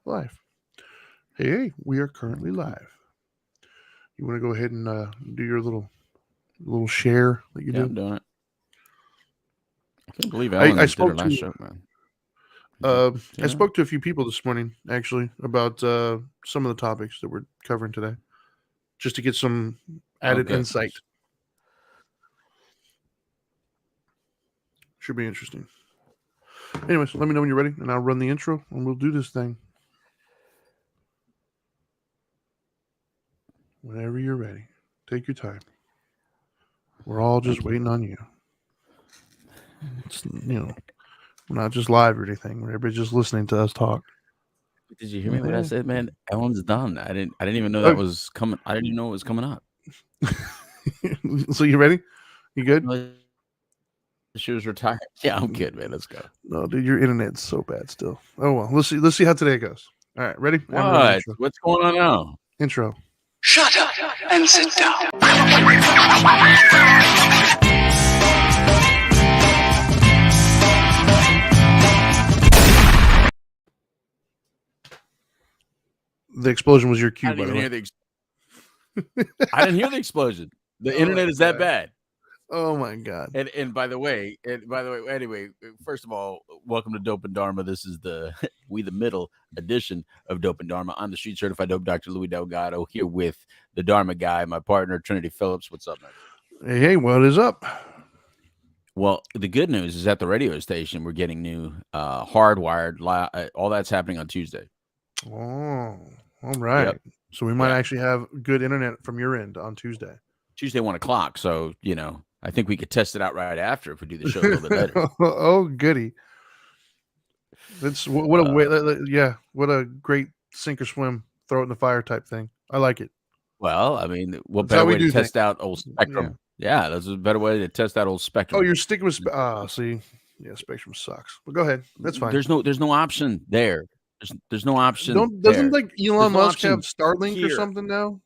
Live. Hey, we are currently live. You want to go ahead and do your little share that you Yeah, do? I'm doing it. I can't believe I Ellen did her spoke last to show, man. Did you see I that? spoke to a few people this morning actually about some of the topics that we're covering today, just to get some Oh, added good. insight. Should be interesting. Anyways, let me know when you're ready, and I'll run the intro, and we'll do this thing whenever you're ready. Take your time. We're all just Thank you. waiting on you. It's, we're not just live or anything. Everybody's just listening to us talk. Did you hear me? What I Yeah. said, man? Ellen's done. I didn't even know that Oh, was coming. I didn't even know it was coming up. so you ready? You good? No, she was retired. Yeah, I'm good, man. Let's go. No, dude, your internet's so bad still. Oh well, let's see. Let's see how today goes. All right, ready? I'm gonna run the What? intro. What's going on now? Intro. Shut up and sit down. The explosion was your I cue, didn't by the even way. hear I didn't hear the explosion. The Oh my internet is that god. bad. Oh my god. And by the way, anyway, first of all, welcome to Dope and Dharma. This is the the middle edition of Dope and Dharma. I'm the street certified dope Dr. Louis Delgado here with the Dharma guy, my partner Trinity Phillips. What's up, man? Hey, what is up? Well, the good news is at the radio station we're getting new hardwired. All that's happening on Tuesday. Oh, all Yep. right. So we might Yeah. actually have good internet from your end on Tuesday. Tuesday 1 o'clock. So I think we could test it out right after if we do the show a little bit later. Oh, goody. That's what a way. Yeah, what a great sink or swim, throw it in the fire type thing. I like it. Well, I mean, what That's how better we way to do things. test out old Yeah. Spectrum? Yeah, that's a better way to test out old Oh, Spectrum. you're sticking with. See, yeah, Spectrum sucks. But go ahead. That's fine. There's no option there. There's no option Doesn't there. like There's Elon no Musk have option Starlink or here. something now?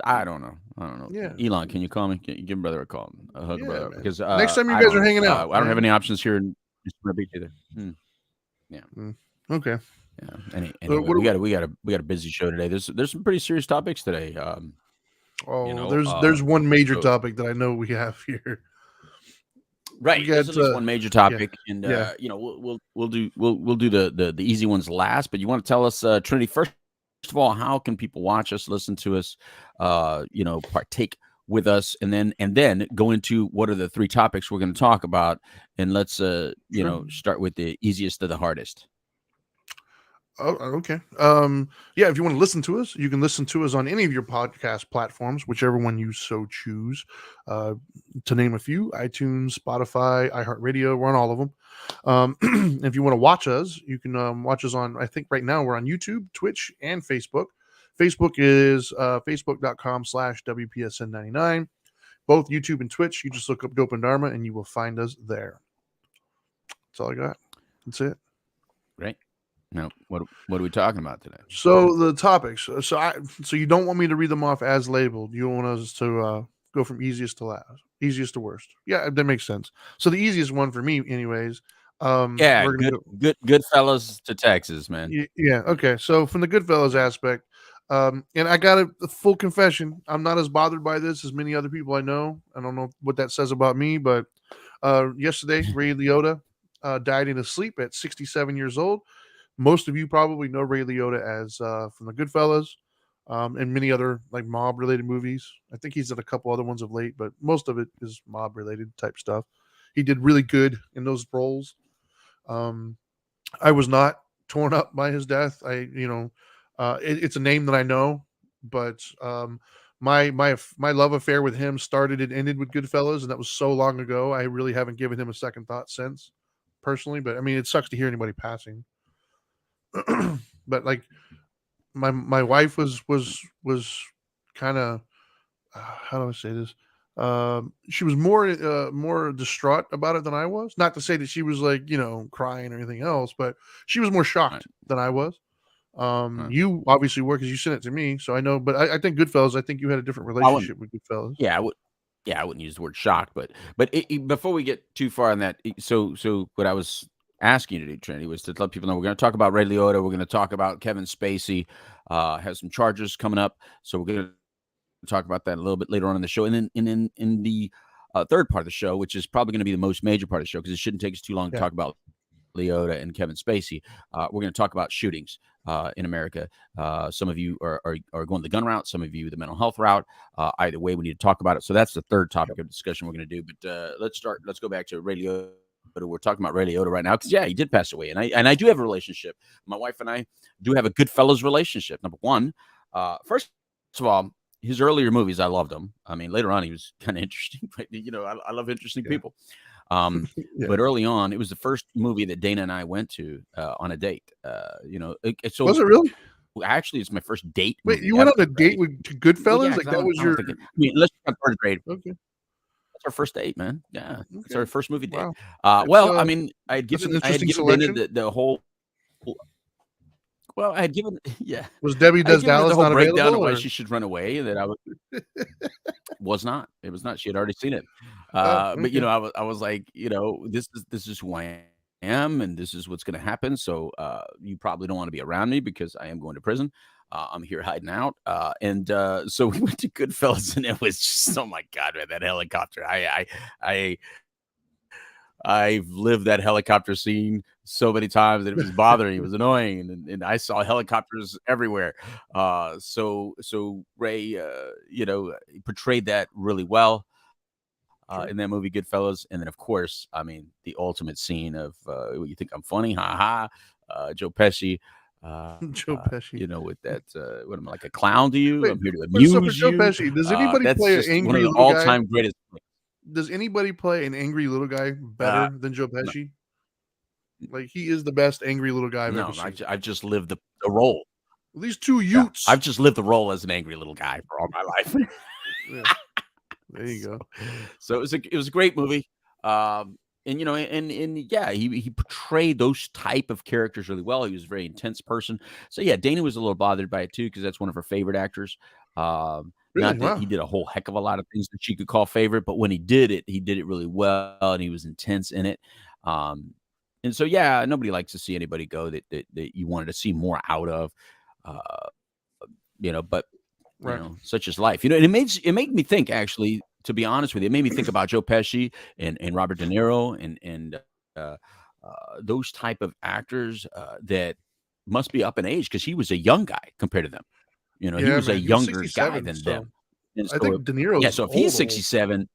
I don't know. I don't know. Yeah. Elon, can you call me? Can you give brother a call? A hug, Yeah, brother. man. Because Next time you I guys don't are hanging out, I don't have man. any options here in Eastern Beach either. Yeah. Okay. Yeah. Anyway, we got a busy show today. There's some pretty serious topics today. There's one major so- topic that I know we have here. Right. We got, There's at least one major topic, and yeah. we'll do the easy ones last. But you want to tell us, Trinity, first of all, how can people watch us, listen to us, partake with us, and then go into what are the three topics we're going to talk about, and let's start with the easiest to the hardest. Oh, okay. Yeah, if you want to listen to us, you can listen to us on any of your podcast platforms, whichever one you so choose. To name a few: iTunes, Spotify, iHeartRadio. We're on all of them. If you want to watch us, you can watch us on. I think right now we're on YouTube, Twitch, and Facebook. Facebook is facebook.com/WPSN99. Both YouTube and Twitch. You just look up Dope and Dharma, and you will find us there. That's all I got. That's it. Great. Now, what are we talking about today? So the topics. So you don't want me to read them off as labeled. You want us to go from easiest to last, easiest to worst. Yeah, that makes sense. So the easiest one for me, anyways. Yeah, good fellas to Texas, man. Yeah. Okay. So from the Goodfellas aspect, and I got a full confession. I'm not as bothered by this as many other people I know. I don't know what that says about me, but yesterday Ray Liotta died in his sleep at 67 years old. Most of you probably know Ray Liotta as from the Goodfellas and many other like mob related movies. I think he's done a couple other ones of late, but most of it is mob related type stuff. He did really good in those roles. I was not torn up by his death. It's a name that I know, but my love affair with him started and ended with Goodfellas, and that was so long ago. I really haven't given him a second thought since, personally. But I mean, it sucks to hear anybody passing. But like my wife was kind of how do I say this? She was more distraught about it than I was. Not to say that she was like crying or anything else, but she was more shocked than I was. You obviously were because you sent it to me, so I know. But I think Goodfellas. I think you had a different relationship with Goodfellas. Yeah, I would. Yeah, I wouldn't use the word shocked, but before we get too far on that, so what I was asking you to do, Trinity, was to let people know we're going to talk about Ray Liotta. We're going to talk about Kevin Spacey. Has some charges coming up, so we're going to talk about that a little bit later on in the show. And then in the third part of the show, which is probably going to be the most major part of the show, because it shouldn't take us too long to talk about Liotta and Kevin Spacey. We're going to talk about shootings in America. Some of you are going the gun route, some of you the mental health route. Either way, we need to talk about it. So that's the third topic of discussion we're going to do. But let's go back to Ray Liotta. We're talking about Ray Liotta right now because he did pass away, and I do have a relationship. My wife and I do have a Goodfellas relationship. Number one, first of all, his earlier movies, I loved them. I mean, later on, he was kind of interesting. But, I love interesting people. But early on, it was the first movie that Dana and I went to on a date. So was it really? Actually, it's my first date. Wait, you went on a date with Goodfellas? Like that was your? Let's talk third grade. Okay. That's our first date, man. Yeah, it's our first movie date. Wow. Well, I mean, I had given Dana the whole. Well, I had given, Was Debbie Does Dallas the whole not breakdown available? of why she should run away, and that I was not. It was not. She had already seen it. Okay. But I was like, this is who I am, and this is what's going to happen. So you probably don't want to be around me because I am going to prison. I'm here hiding out. And so we went to Goodfellas, and it was just, oh my God, man, that helicopter. I've lived that helicopter scene so many times that it was bothering. It was annoying, and I saw helicopters everywhere. So Ray, he portrayed that really well in that movie Goodfellas. And then, of course, I mean, the ultimate scene of "You think I'm funny? Ha ha!" Joe Pesci. Joe Pesci. With that, what am I, like a clown to you? Wait, I'm here to amuse so for Joe you. Pesci, does anybody play an angry one of the little all-time guy? greatest. Does anybody play an angry little guy better than Joe Pesci? Like, he is the best angry little guy I've ever seen. I've just lived the role. These two Utes. I've just lived the role as an angry little guy for all my life. There you go. So it was a great movie. He portrayed those type of characters really well. He was a very intense person. So yeah, Dana was a little bothered by it too, because that's one of her favorite actors. Really? Not that he did a whole heck of a lot of things that she could call favorite, but when he did it really well, and he was intense in it. And so yeah, nobody likes to see anybody go that you wanted to see more out of. But such is life. And it made me think, actually, to be honest with you, it made me think about Joe Pesci and Robert De Niro and those type of actors that must be up in age, because he was a young guy compared to them. He was a younger guy than them. And so, I think De Niro. Yeah, so if he's 67,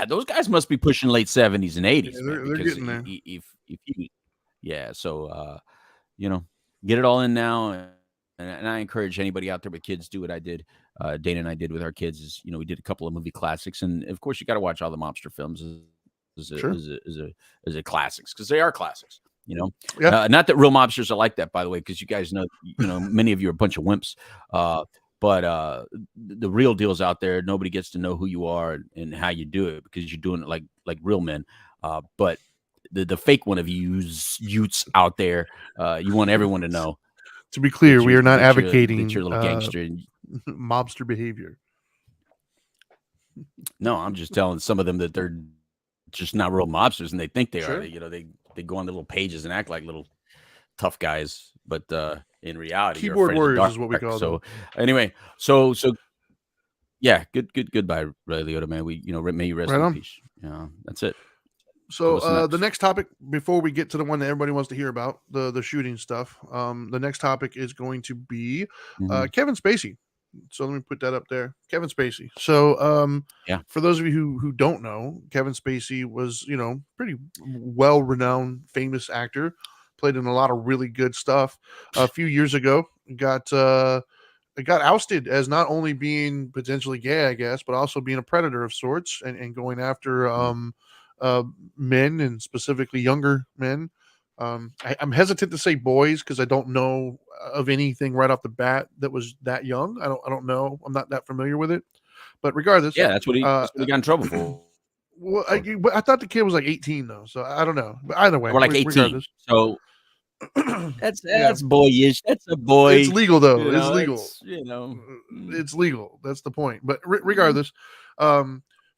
those guys must be pushing late 70s and 80s. Yeah, they're getting there. So get it all in now. And I encourage anybody out there with kids, do what I did. Dana and I did with our kids. Is we did a couple of movie classics, and of course you got to watch all the mobster films as a classics, because they are classics. Not that real mobsters are like that, by the way, because you guys know many of you are a bunch of wimps. But the real deal's out there. Nobody gets to know who you are and how you do it, because you're doing it like real men. But the fake one of you's out there, you want everyone to know. To be clear, we are not advocating your little gangster mobster behavior. No, I'm just telling some of them that they're just not real mobsters, and they think they Sure. are. They go on the little pages and act like little tough guys, but in reality, Keyboard warriors is what we call them. So anyway, so yeah, goodbye, Ray Liotta, man. May you rest in peace. That's it. So the next topic, before we get to the one that everybody wants to hear about, the shooting stuff, the next topic is going to be Kevin Spacey. So let me put that up there. Kevin Spacey. So for those of you who don't know, Kevin Spacey was, pretty well-renowned, famous actor, played in a lot of really good stuff. A few years ago, got ousted as not only being potentially gay, I guess, but also being a predator of sorts and going after men, and specifically younger men. I'm hesitant to say boys, because I don't know of anything right off the bat that was that young. I don't know. I'm not that familiar with it. But regardless, that's what he got in trouble for. Well, I thought the kid was like 18 though, so I don't know. But either way, we're like 18. Regardless. So that's boyish. That's a boy. It's legal though. It's legal. It's legal. That's the point. But regardless,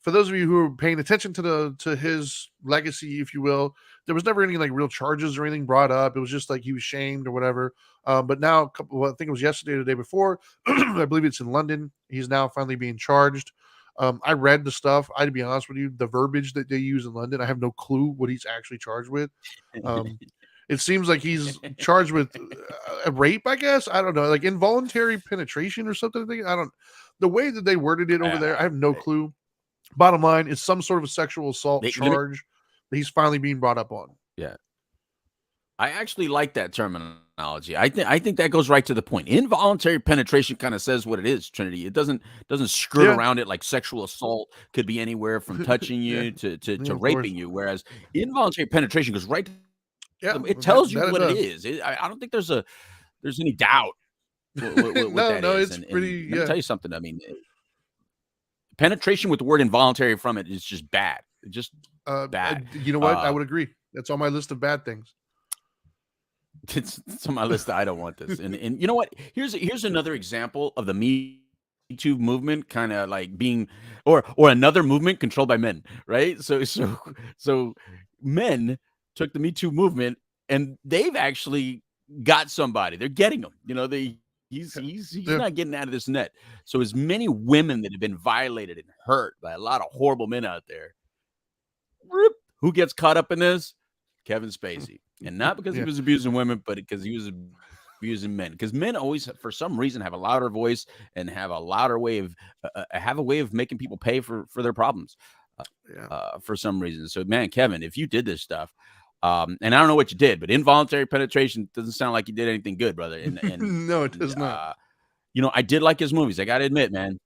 for those of you who are paying attention to his legacy, if you will, there was never any like real charges or anything brought up. It was just like he was shamed or whatever. But now, I think it was yesterday or the day before, I believe it's in London. He's now finally being charged. I read the stuff. To be honest with you, the verbiage that they use in London, I have no clue what he's actually charged with. It seems like he's charged with a rape, I guess. I don't know, like involuntary penetration or something. I don't. The way that they worded it over there, I have no clue. Bottom line, it's some sort of a sexual assault charge that he's finally being brought up on. Yeah, I actually like that terminology. I think that goes right to the point. Involuntary penetration kind of says what it is, Trinity. It doesn't skirt around it like sexual assault could be anywhere from touching you to raping you. Whereas involuntary penetration goes right to it tells you what it is. I don't think there's any doubt what that is. It's pretty. Let me tell you something. I mean, penetration with the word involuntary from it is just bad. It's just bad. You know what? I would agree. That's on my list of bad things. It's on my list. I don't want this. And you know what? Here's another example of the Me Too movement kind of like being or another movement controlled by men, right? So men took the Me Too movement and they've actually got somebody. They're getting him. You know, he's not getting out of this net. So as many women that have been violated and hurt by a lot of horrible men out there, who gets caught up in this? Kevin Spacey. And not because he was abusing women, but because he was abusing men. Because men always, for some reason, have a louder voice and have a louder way of making people pay for their problems. For some reason. So, man, Kevin, if you did this stuff, and I don't know what you did, but involuntary penetration doesn't sound like you did anything good, brother. And no, it does not. You know, I did like his movies. I got to admit, man,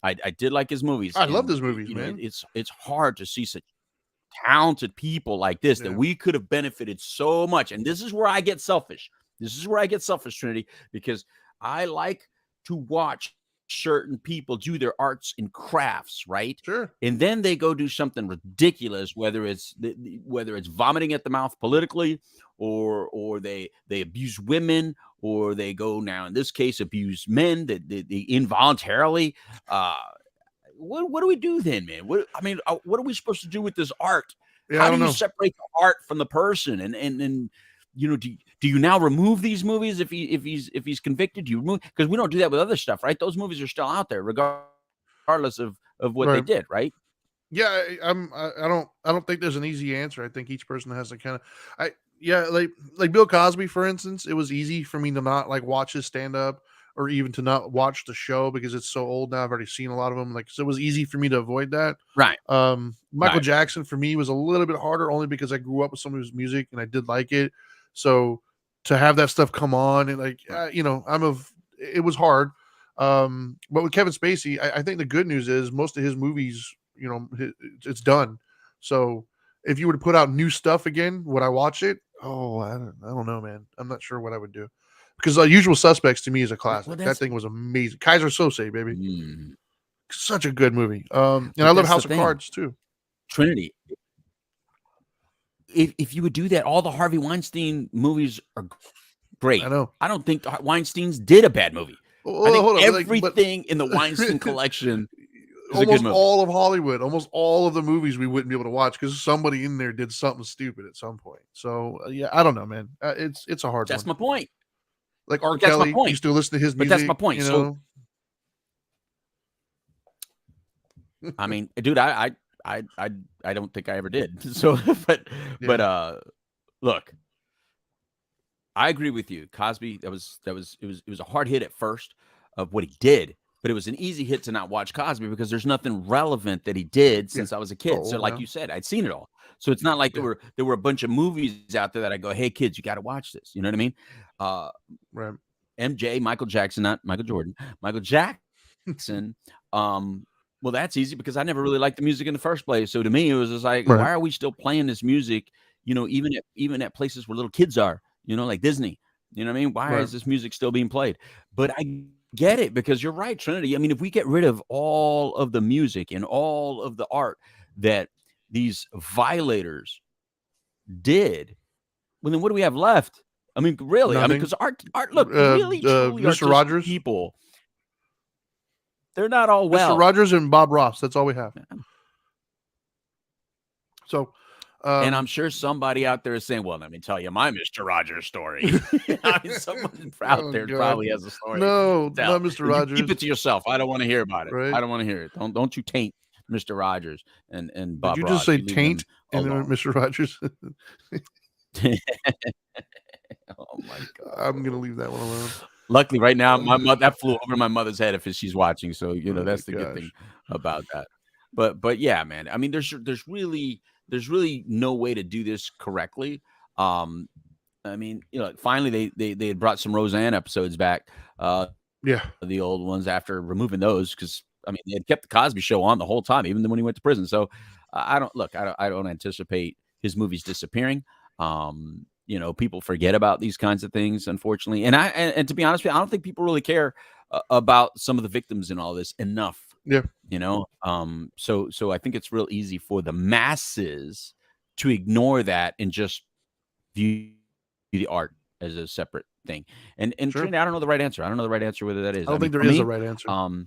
I did like his movies. I love his movies, man. It's hard to see such talented people like this that we could have benefited so much. And this is where I get selfish. Trinity, because I like to watch certain people do their arts and crafts, right? Sure. And then they go do something ridiculous, whether it's vomiting at the mouth politically, or they abuse women, or they go now in this case abuse men that they involuntarily. What do we do then, man? What are we supposed to do with this art? How do you separate the art from the person? And you know, do you now remove these movies if he's convicted? Do you remove, because we don't do that with other stuff, right? Those movies are still out there regardless of what they did, right? Yeah, I don't think there's an easy answer. I think each person has to kind of like Bill Cosby, for instance. It was easy for me to not like watch his stand up or even to not watch the show because it's so old now. I've already seen a lot of them. Like, so it was easy for me to avoid that. Right. Michael Jackson for me was a little bit harder only because I grew up with some of his music and I did like it. So to have that stuff come on and like, it was hard. But with Kevin Spacey, I think the good news is most of his movies, you know, it's done. So if you were to put out new stuff again, would I watch it? Oh, I don't know, man. I'm not sure what I would do. Because Usual Suspects to me is a classic. Well, that thing was amazing. Kaiser Sose, baby. Such a good movie. And I love House of Cards too. Trinity. If you would do that, all the Harvey Weinstein movies are great. I know. I don't think Weinstein's did a bad movie. Well, I think everything in the Weinstein collection is a good movie. All of Hollywood, almost all of the movies we wouldn't be able to watch because somebody in there did something stupid at some point. So yeah, I don't know, man. It's a hard one. That's my point. Like R. Kelly, you still listen to his music. But that's my point. You know? So, I mean, dude, I don't think I ever did. So, but look, I agree with you, Cosby. It was a hard hit at first of what he did, but it was an easy hit to not watch Cosby because there's nothing relevant that he did since I was a kid. So, like you said, I'd seen it all. So it's not like there were a bunch of movies out there that I go, hey kids, you got to watch this. You know what I mean? Right. MJ, Michael Jackson, not Michael Jordan, Michael Jackson. Well, that's easy because I never really liked the music in the first place. So to me, it was just like, why are we still playing this music? You know, even at places where little kids are, you know, like Disney. You know what I mean? Why is this music still being played? But I get it because you're right, Trinity. I mean, if we get rid of all of the music and all of the art that these violators did, well, then what do we have left? I mean, really? Nothing. I mean, because art. Look, really, truly, Mr. Rogers people. They're not all well. Mr. Rogers and Bob Ross. That's all we have. So, And I'm sure somebody out there is saying, "Well, let me tell you my Mr. Rogers story." I mean, someone out oh there god, probably has a story no, to tell. not Mr. You keep Rogers, it to yourself. I don't want to hear about it. right? I don't want to hear it. Don't you taint Mr. Rogers and Did Bob you just Ross. say You leave them taint in alone. Mr. Rogers? Oh my I'm god. gonna leave that one alone. Luckily, right now, Uh, my mother that flew over my mother's head if she's watching. So oh my that's the good thing gosh. about that. But yeah, man. I mean, there's really no way to do this correctly. Um, I mean, finally they had brought some Roseanne episodes back, Yeah, the old ones after removing those because I mean they had kept the Cosby Show on the whole time, even when he went to prison. So I don't anticipate his movies disappearing. People forget about these kinds of things, unfortunately, and to be honest with you, I don't think people really care about some of the victims in all this enough. yeah, So I think it's real easy for the masses to ignore that and just view the art as a separate thing. And sure. Trinity, I don't know the right answer. I don't know the right answer whether that is. I I don't mean, think there for is a me, right answer.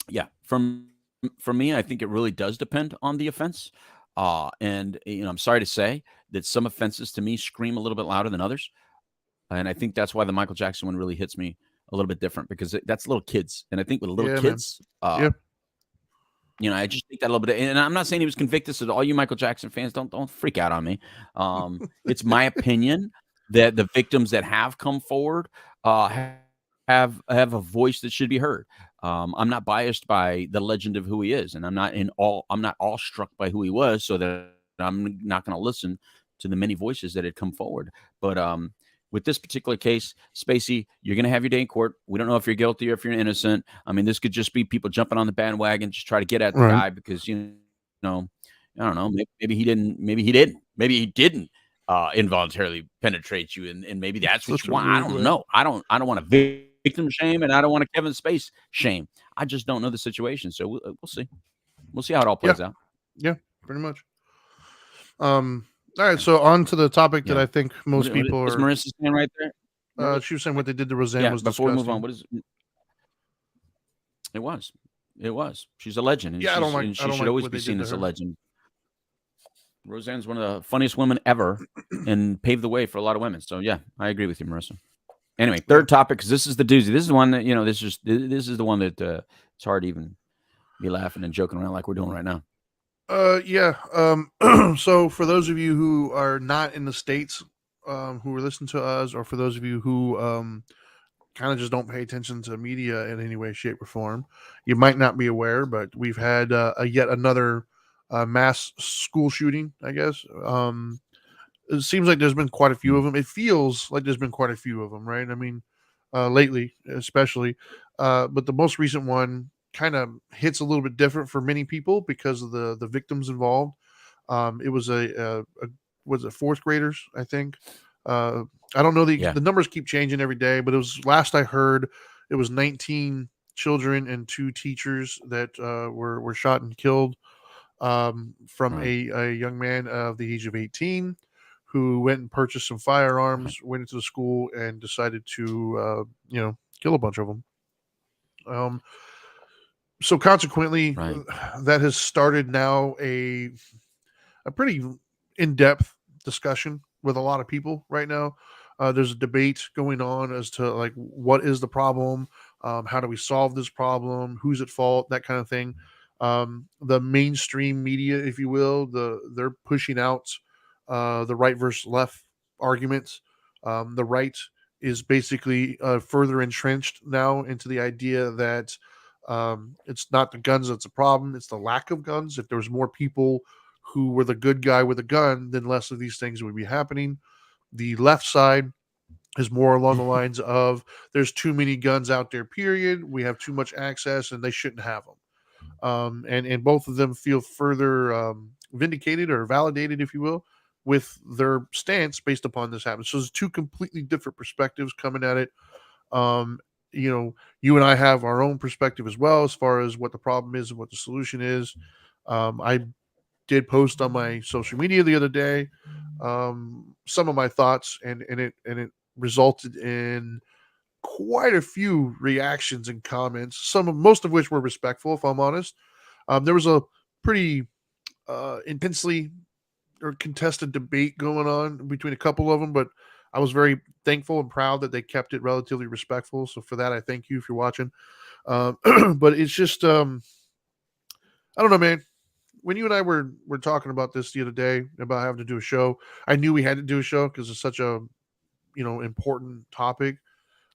yeah, for me, I think it really does depend on the offense. And I'm sorry to say that some offenses to me scream a little bit louder than others, and I think that's why the Michael Jackson one really hits me a little bit different because that's little kids, and I think with little Yeah, man. kids, Yeah, I just think that a little bit. And I'm not saying he was convicted. So all you Michael Jackson fans, don't freak out on me. It's my opinion that the victims that have come forward have a voice that should be heard. I'm not biased by the legend of who he is, and I'm not awestruck by who he was, so that I'm not going to listen to the many voices that had come forward. But with this particular case, Spacey, you're going to have your day in court. We don't know if you're guilty or if you're innocent. I mean, this could just be people jumping on the bandwagon, just try to get at the right. guy because know, I don't know. Maybe he didn't. Maybe he didn't. Maybe he didn't involuntarily penetrate you, and maybe that's what Such you a want. I weird don't way. know. I don't want to victim shame, and I don't want to Kevin Spacey shame. I just don't know the situation, so we'll see. We'll see how it all Yeah, plays out. yeah, pretty much. All right, so on to the topic that Yeah. I think What, most people is are. Marissa saying right there? She was saying what they did to Roseanne Yeah. was Before we move on, disgusting. what is it? Was it was? She's a legend, and Yeah, I she don't should like always what be they did seen to as a her. legend. Roseanne's one of the funniest women ever, and paved the way for a lot of women. So yeah, I agree with you, Marissa. Anyway, Yeah. third topic, because this is the doozy. This is the one that this is the one that it's hard to even be laughing and joking around like we're doing right now. Yeah. So for those of you who are not in the States, who are listening to us, or for those of you who kind of just don't pay attention to media in any way, shape, or form, you might not be aware, but we've had yet another mass school shooting, I guess. It seems like there's been quite a few of them. It feels like there's been quite a few of them, right? I mean, lately, especially. But the most recent one kind of hits a little bit different for many people because of the victims involved. It was was it fourth graders, I think. I don't know Yeah. the numbers keep changing every day, but it was last I heard it was 19 children and 2 teachers that were shot and killed from Right. a young man of the age of 18 who went and purchased some firearms, went into the school, and decided to, kill a bunch of them. So consequently, Right. that has started now a pretty in depth discussion with a lot of people right now. There's a debate going on as to like what is the problem, how do we solve this problem, who's at fault, that kind of thing. The mainstream media, if you will, they're pushing out the right versus left arguments. The right is basically further entrenched now into the idea that it's not the guns that's a problem; it's the lack of guns. If there was more people who were the good guy with a gun, then less of these things would be happening. The left side is more along the lines of there's too many guns out there, period. We have too much access and they shouldn't have them. And both of them feel further vindicated or validated, if you will, with their stance based upon this happening. So there's 2 completely different perspectives coming at it. Um, you and I have our own perspective as well as far as what the problem is and what the solution is. I did post on my social media the other day some of my thoughts, and it resulted in quite a few reactions and comments. Most of which were respectful, if I'm honest. There was a pretty intensely or contested debate going on between a couple of them, but I was very thankful and proud that they kept it relatively respectful. So for that, I thank you if you're watching. Um, but it's just, I don't know, man. When you and I were talking about this the other day about having to do a show, I knew we had to do a show because it's such a important topic.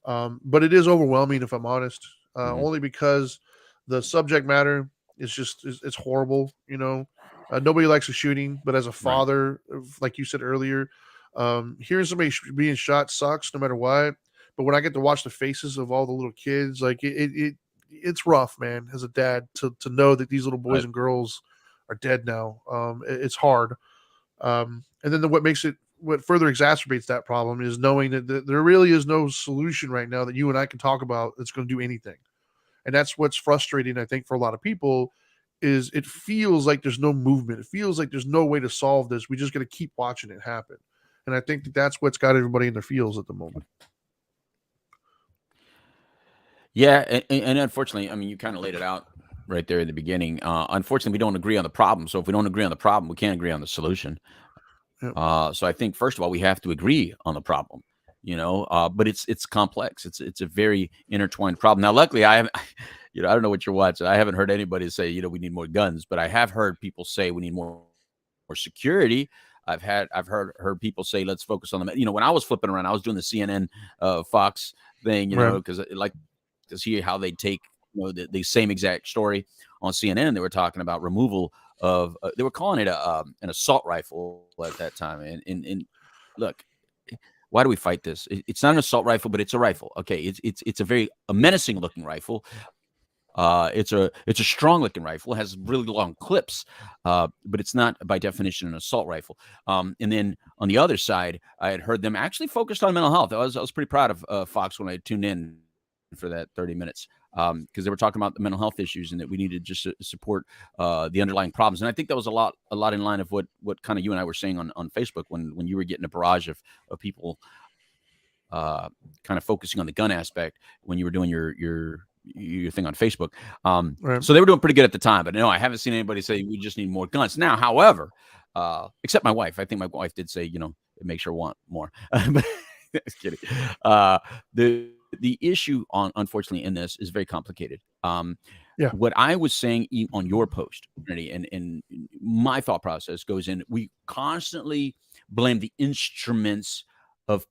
But it is overwhelming if I'm honest, Mhm. only because the subject matter is just it's horrible. Nobody likes a shooting, but as a Right. father, like you said earlier, hearing somebody being shot sucks no matter what. But when I get to watch the faces of all the little kids, like it's rough, man. As a dad, to know that these little boys Right. and girls are dead now, it's hard. And then what further exacerbates that problem is knowing that there really is no solution right now that you and I can talk about that's going to do anything. And that's what's frustrating, I think, for a lot of people is it feels like there's no movement. It feels like there's no way to solve this. We just got to keep watching it happen. And I think that's what's got everybody in their feels at the moment. Yeah, and unfortunately, I mean, you kind of laid it out right there in the beginning. Unfortunately, we don't agree on the problem. So if we don't agree on the problem, we can't agree on the solution. Yep. So I think first of all, we have to agree on the problem. But it's complex. It's a very intertwined problem. Now, luckily, I have, I don't know what you're watching. I haven't heard anybody say, we need more guns, but I have heard people say we need more security. I've heard people say let's focus on the. When I was flipping around, I was doing the CNN, Fox thing. Right. Because like to see how they take the same exact story on CNN. They were talking about removal of they were calling it an assault rifle at that time. And look, why do we fight this? It's not an assault rifle, but it's a rifle. Okay, it's a menacing looking rifle. It's a strong looking rifle. It has really long clips, but it's not by definition an assault rifle. And then on the other side, I had heard them actually focused on mental health. I was pretty proud of Fox when I tuned in for that 30 minutes because they were talking about the mental health issues and that we needed to just support the underlying problems. And I think that was a lot in line of what kind of you and I were saying on Facebook when you were getting a barrage of people kind of focusing on the gun aspect when you were doing your thing on Facebook. Right. So they were doing pretty good at the time, but no, I haven't seen anybody say we just need more guns. Now, however, except my wife, I think my wife did say, it makes her want more. But just kidding. The issue unfortunately in this is very complicated. Yeah. What I was saying on your post, Trinity, and my thought process goes in, we constantly blame the instruments of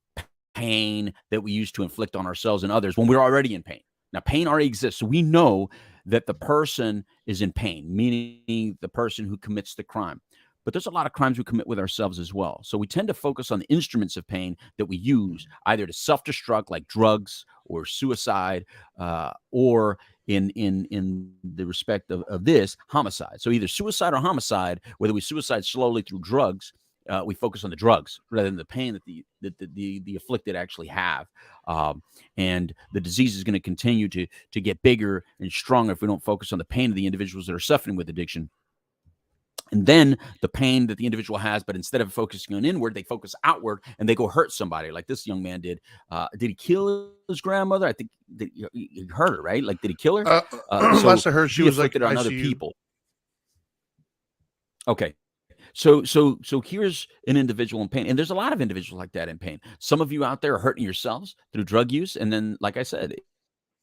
pain that we use to inflict on ourselves and others when we're already in pain. Now, pain already exists. So we know that the person is in pain, meaning the person who commits the crime. But there's a lot of crimes we commit with ourselves as well. So we tend to focus on the instruments of pain that we use either to self-destruct, like drugs or suicide, or in the respect of this, homicide. So either suicide or homicide, whether we suicide slowly through drugs, we focus on the drugs rather than the pain that the afflicted actually have. And the disease is going to continue to get bigger and stronger if we don't focus on the pain of the individuals that are suffering with addiction. And then the pain that the individual has, but instead of focusing on inward, they focus outward and they go hurt somebody like this young man did. Did he kill his grandmother? I think he hurt her, right? Like, did he kill her? So Last I heard, she he was like afflicted on other ICU. people. Okay. So here's an individual in pain. And there's a lot of individuals like that in pain. Some of you out there are hurting yourselves through drug use. And then, like I said,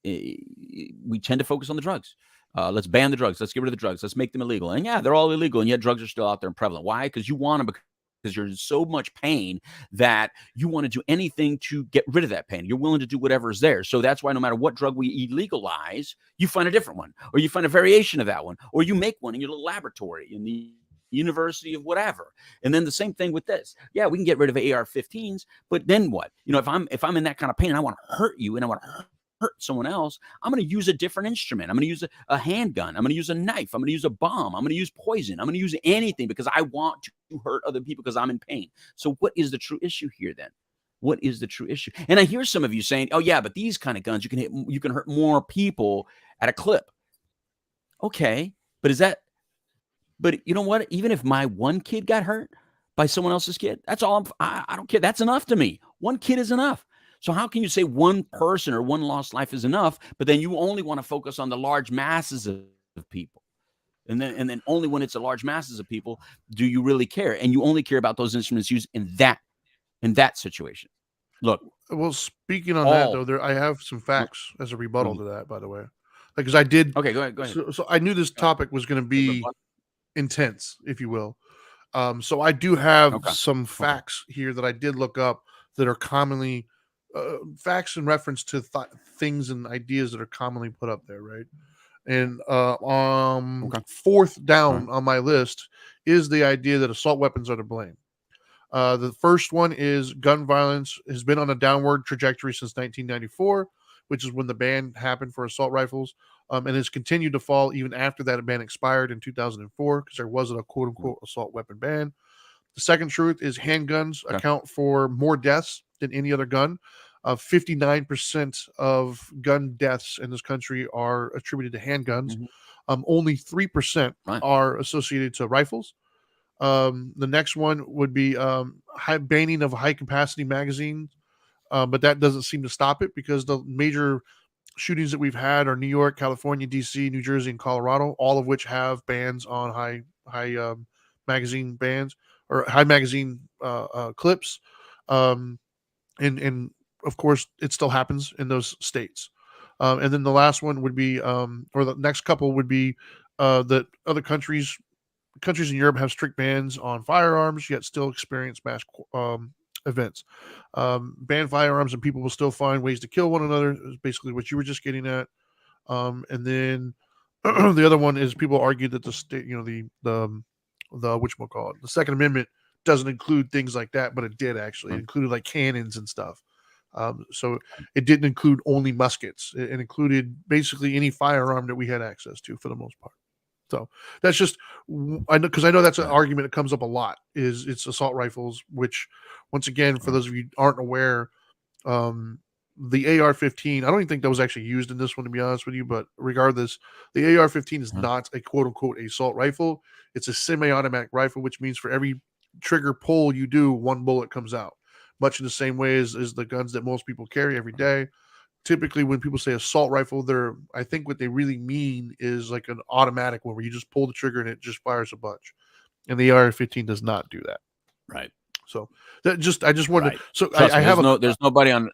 we tend to focus on the drugs. Let's ban the drugs. Let's get rid of the drugs. Let's make them illegal. And yeah, they're all illegal. And yet drugs are still out there and prevalent. Why? Because you want them because you're in so much pain that you want to do anything to get rid of that pain. You're willing to do whatever is there. So that's why no matter what drug we illegalize, you find a different one, or you find a variation of that one, or you make one in your little laboratory in the university of whatever. And then the same thing with this. Yeah, we can get rid of AR-15s, but then what? If I'm in that kind of pain and I want to hurt you and I want to hurt someone else, I'm going to use a different instrument. I'm going to use a handgun. I'm going to use a knife. I'm going to use a bomb. I'm going to use poison. I'm going to use anything because I want to hurt other people because I'm in pain. So what is the true issue here then? What is the true issue? And I hear some of you saying, oh yeah, but these kind of guns, you can hurt more people at a clip. Okay, but you know what? Even if my one kid got hurt by someone else's kid, that's all I don't care. That's enough to me. One kid is enough. So how can you say one person or one lost life is enough, but then you only want to focus on the large masses of people? And then only when it's a large masses of people do you really care. And you only care about those instruments used in that situation. Look, Well, speaking on that all though, I have some look, facts as a rebuttal mhm. to that, by the way. Like, because I did, Okay, go ahead. Go ahead. so I knew this topic was going to be Rebut- intense, if you will. So I do have Okay. some Okay. facts here that I did look up that are commonly facts in reference to things and ideas that are commonly put up there, right? And Okay. fourth All right. down on my list is the idea that assault weapons are to blame. The first one is gun violence has been on a downward trajectory since 1994, which is when the ban happened for assault rifles, and has continued to fall even after that ban expired in 2004 because there wasn't a quote unquote assault weapon ban. The second truth is handguns Okay. account for more deaths than any other gun. 59% of gun deaths in this country are attributed to handguns. Mhm. Only 3% Right. are associated to rifles. The next one would be banning of high capacity magazines, but that doesn't seem to stop it because the major shootings that we've had are New York, California, DC, New Jersey, and Colorado, all of which have bans on high magazine bans or high magazine clips. Um, and of course, it still happens in those states. And then the last one would be, or the next couple would be that other countries in Europe have strict bans on firearms, yet still experience mass events. Ban firearms and people will still find ways to kill one another. Is basically what you were just getting at. And then the other one is people argue that the state, the whatchamacallit, the Second Amendment doesn't include things like that, but it did actually. It Right. included like cannons and stuff. So it didn't include only muskets. It included basically any firearm that we had access to for the most part. So that's just I know because I know that's an Right. argument that comes up a lot. Is it's assault rifles, which once again, for Right. those of you who aren't aware, um, the AR-15. I don't even think that was actually used in this one, to be honest with you. But regardless, the AR-15 is Uh-huh. not a quote unquote assault rifle. It's a semi-automatic rifle, which means for every trigger pull you do, one bullet comes out. Much in the same way as the guns that most people carry every day. Typically, when people say assault rifle, I think what they really mean is like an automatic one where you just pull the trigger and it just fires a bunch. And the AR-15 does not do that. Right. So I just wanted to. Right. So Trust I me. have There's nobody on.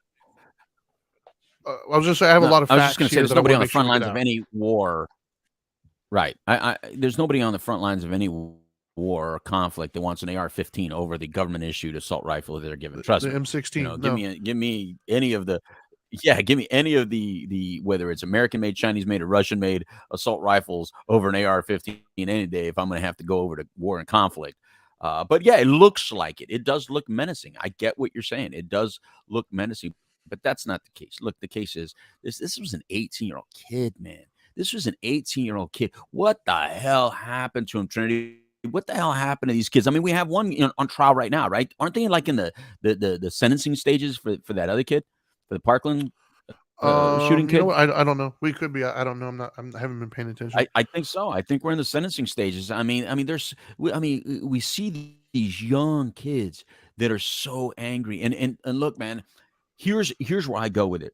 I was just I have a No, lot of I was just going facts to say here there's that I nobody want to on the make sure front we get lines of out. any war. Right. There's nobody on the front lines of any war or conflict that wants an AR-15 over the government issued assault rifle that they're given. Trust The me. M16, Give no. me any of the. Yeah, give me any of the whether it's American made, Chinese made, or Russian made assault rifles over an AR-15 any day if I'm going to have to go over to war and conflict. But yeah, it looks like it. It does look menacing. I get what you're saying. It does look menacing, but that's not the case. Look, the case is this was an 18-year-old kid, man. This was an 18-year-old kid. What the hell happened to him, Trinity? What the hell happened to these kids? I mean, we have one on trial right now, right? Aren't they like in the sentencing stages for that other kid? For the Parkland shooting You know kid? what? I don't know. We could be. I don't know. I haven't been paying attention. I think so. I think we're in the sentencing stages. We see these young kids that are so angry. And look, man, here's where I go with it.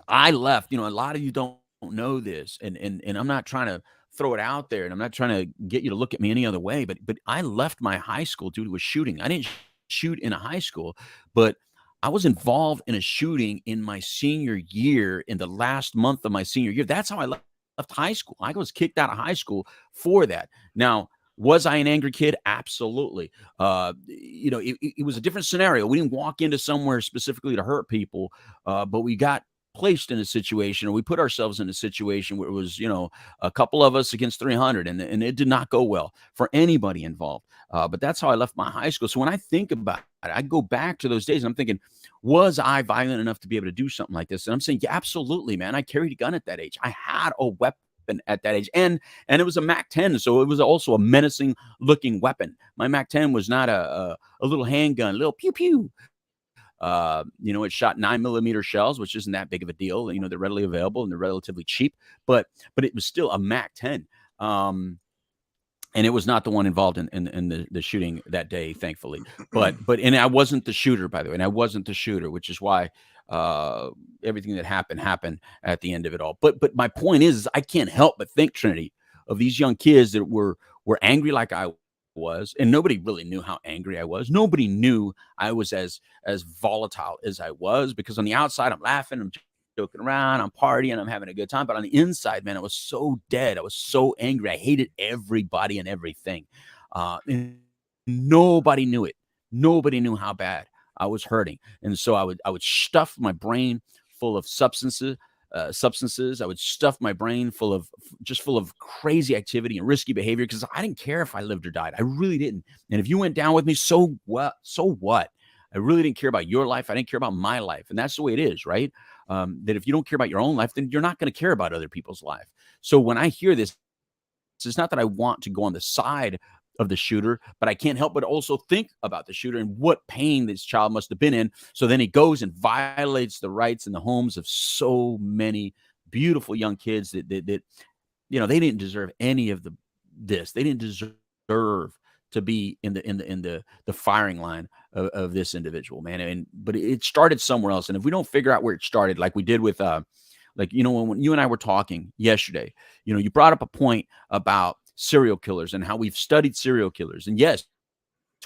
I left, a lot of you don't know this, and I'm not trying to throw it out there, and I'm not trying to get you to look at me any other way, but I left my high school due to a shooting. I didn't shoot in a high school, but I was involved in a shooting in my senior year, in the last month of my senior year. That's how I left high school. I was kicked out of high school for that. Now, was I an angry kid? Absolutely. It was a different scenario. We didn't walk into somewhere specifically to hurt people, but we got placed in a situation, or we put ourselves in a situation where it was, a couple of us against 300, and it did not go well for anybody involved. But that's how I left my high school. So when I think about it, I go back to those days and I'm thinking, was I violent enough to be able to do something like this? And I'm saying, yeah, absolutely, man. I carried a gun at that age. I had a weapon at that age, and it was a Mac 10, so it was also a menacing looking weapon. My Mac 10 was not a little handgun, little pew pew. It shot 9mm shells, which isn't that big of a deal. They're readily available and they're relatively cheap, but it was still a Mac 10. And it was not the one involved in the shooting that day, thankfully. But I wasn't the shooter, by the way, and I wasn't the shooter, which is why everything that happened at the end of it all. But my point is I can't help but think, Trinity, of these young kids that were angry like I was, and nobody really knew how angry I was. Nobody knew I was as volatile as I was, because on the outside I'm laughing, I'm joking around, I'm partying, I'm having a good time, but on the inside, man, I was so dead. I was so angry. I hated everybody and everything. And nobody knew it. Nobody knew how bad I was hurting. And so I would stuff my brain full of substances. I would stuff my brain full of crazy activity and risky behavior, because I didn't care if I lived or died. I really didn't. And if you went down with me, so what? So what? I really didn't care about your life. I didn't care about my life. And that's the way it is, right? That if you don't care about your own life, then you're not going to care about other people's life. So when I hear this, it's not that I want to go on the side of the shooter, but I can't help but also think about the shooter and what pain this child must have been in. So then he goes and violates the rights and the homes of so many beautiful young kids that they didn't deserve any of this. They didn't deserve to be in the firing line of this individual, man. But it started somewhere else. And if we don't figure out where it started, like we did with when you and I were talking yesterday, you brought up a point about serial killers and how we've studied serial killers. And yes,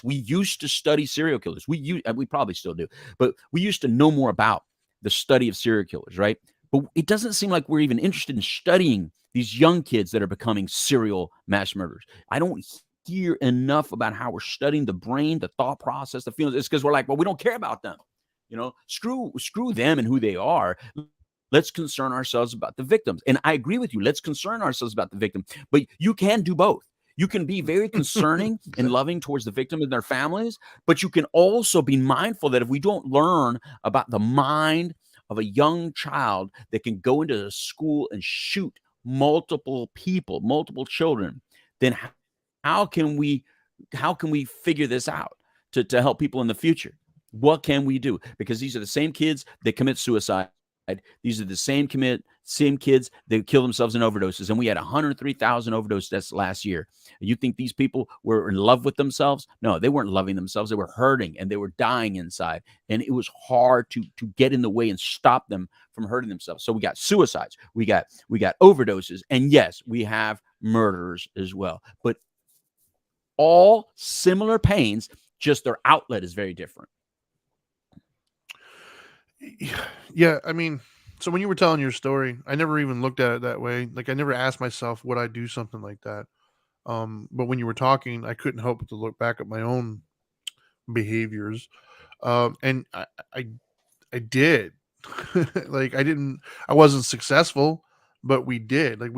we used to study serial killers. We probably still do, but we used to know more about the study of serial killers, right? But it doesn't seem like we're even interested in studying these young kids that are becoming serial mass murderers. I don't hear enough about how we're studying the brain, the thought process, the feelings. It's because we're like, well, we don't care about them. Screw them and who they are. Let's concern ourselves about the victims. And I agree with you. Let's concern ourselves about the victim. But you can do both. You can be very concerning and loving towards the victim and their families, but you can also be mindful that if we don't learn about the mind of a young child that can go into a school and shoot multiple people, multiple children, then how can we figure this out to help people in the future? What can we do? Because these are the same kids that commit suicide. These are the same kids that kill themselves in overdoses. And we had 103,000 overdose deaths last year. You think these people were in love with themselves? No, they weren't loving themselves. They were hurting and they were dying inside. And it was hard to get in the way and stop them from hurting themselves. So we got suicides, we got overdoses, and yes, we have murderers as well. But all similar pains, just their outlet is very different. Yeah, I mean, so when you were telling your story, I never even looked at it that way. Like, I never asked myself, would I do something like that? But when you were talking, I couldn't help but to look back at my own behaviors. And I did. Like, I wasn't successful, but we did. Like,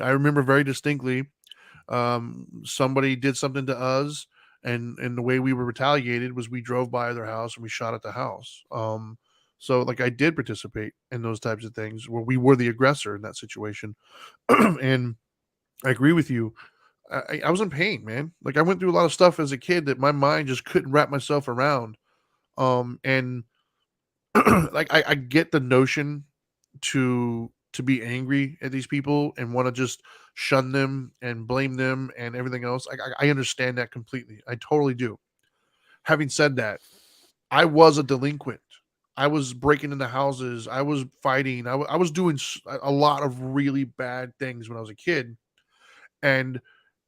I remember very distinctly, somebody did something to us, and the way we were retaliated was we drove by their house and we shot at the house. So like I did participate in those types of things where we were the aggressor in that situation. And I agree with you. I was in pain, man. Like, I went through a lot of stuff as a kid that my mind just couldn't wrap myself around. And like I get the notion to be angry at these people and want to just shun them and blame them and everything else. I understand that completely. I totally do. Having said that, I was a delinquent. I was breaking into houses. I was fighting. I was doing a lot of really bad things when I was a kid. And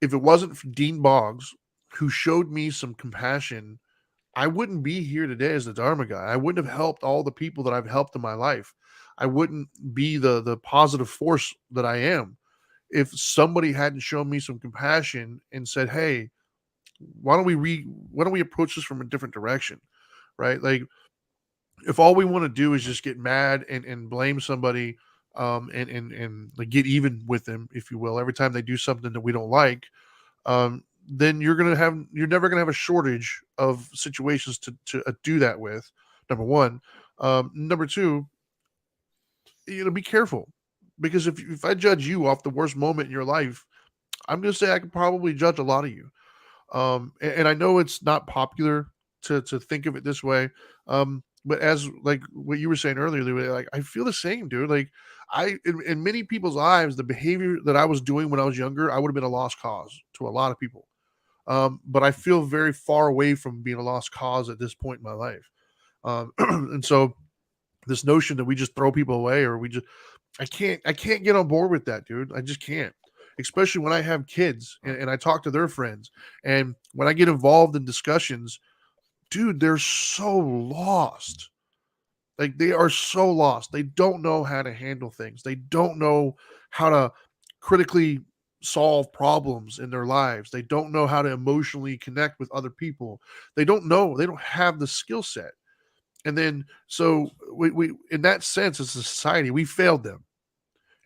if it wasn't for Dean Boggs, who showed me some compassion, I wouldn't be here today as the Dharma guy. I wouldn't have helped all the people that I've helped in my life. I wouldn't be the positive force that I am if somebody hadn't shown me some compassion and said, "Hey, why don't we approach this from a different direction?" Right? Like, if all we want to do is just get mad and blame somebody, and like get even with them, if you will, every time they do something that we don't like, then you're never gonna have a shortage of situations to do that with. Number one. Number two, be careful, because if I judge you off the worst moment in your life, I'm gonna say I could probably judge a lot of you. And I know it's not popular to think of it this way. But as like what you were saying earlier, Louis, like I feel the same, dude. Like in many people's lives, the behavior that I was doing when I was younger, I would have been a lost cause to a lot of people. But I feel very far away from being a lost cause at this point in my life. And so this notion that we just throw people away, or I can't get on board with that, dude. I just can't. especially when I have kids and I talk to their friends. And when I get involved in discussions, dude, they're so lost. Like they are so lost. They don't know how to handle things. They don't know how to critically solve problems in their lives. They don't know how to emotionally connect with other people. They don't know. They don't have the skill set. And then so we in that sense as a society, we failed them.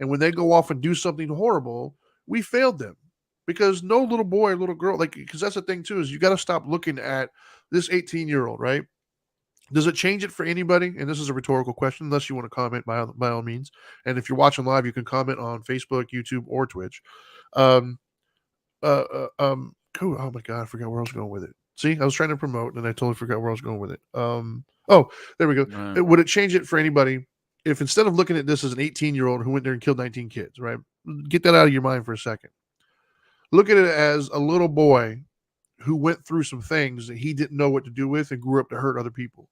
And when they go off and do something horrible, we failed them. Because no little boy or little girl, like, because that's the thing too, is you got to stop looking at this 18-year-old, right? Does it change it for anybody? And this is a rhetorical question, unless you want to comment by all means. And if you're watching live, you can comment on Facebook, YouTube, or Twitch. Um, cool. Oh my God, I forgot where I was going with it. See, I was trying to promote and I totally forgot where I was going with it. Oh, there we go. Right. Would it change it for anybody if instead of looking at this as an 18-year-old who went there and killed 19 kids, right? Get that out of your mind for a second. Look at it as a little boy who went through some things that he didn't know what to do with and grew up to hurt other people.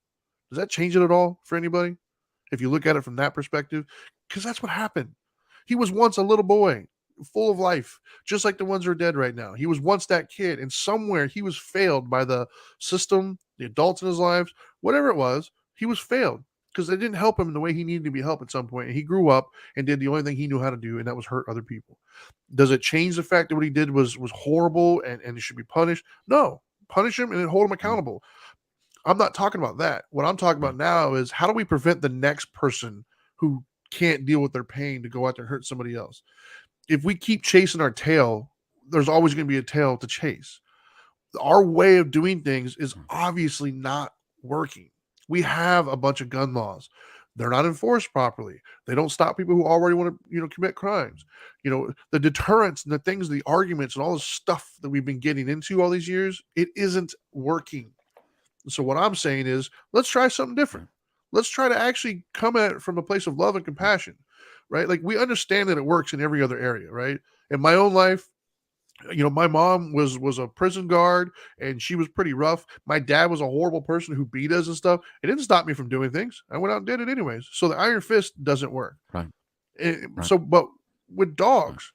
Does that change it at all for anybody? If you look at it from that perspective, because that's what happened. He was once a little boy, full of life, just like the ones who are dead right now. He was once that kid, and somewhere he was failed by the system, the adults in his lives, whatever it was, he was failed because they didn't help him in the way he needed to be helped at some point. And he grew up and did the only thing he knew how to do, and that was hurt other people. Does it change the fact that what he did was horrible and he should be punished? No. Punish him and then hold him accountable. I'm not talking about that. What I'm talking about now is how do we prevent the next person who can't deal with their pain to go out there and hurt somebody else? If we keep chasing our tail, there's always going to be a tail to chase. Our way of doing things is obviously not working. We have a bunch of gun laws. They're not enforced properly. They don't stop people who already want to, commit crimes. The deterrence and the things, the arguments and all the stuff that we've been getting into all these years, it isn't working. So what I'm saying is, let's try something different. Let's try to actually come at it from a place of love and compassion, right? Like we understand that it works in every other area, right? In my own life, my mom was a prison guard and she was pretty rough. My dad was a horrible person who beat us and stuff. It didn't stop me from doing things. I went out and did it anyways. So the iron fist doesn't work. Right. So, but with dogs,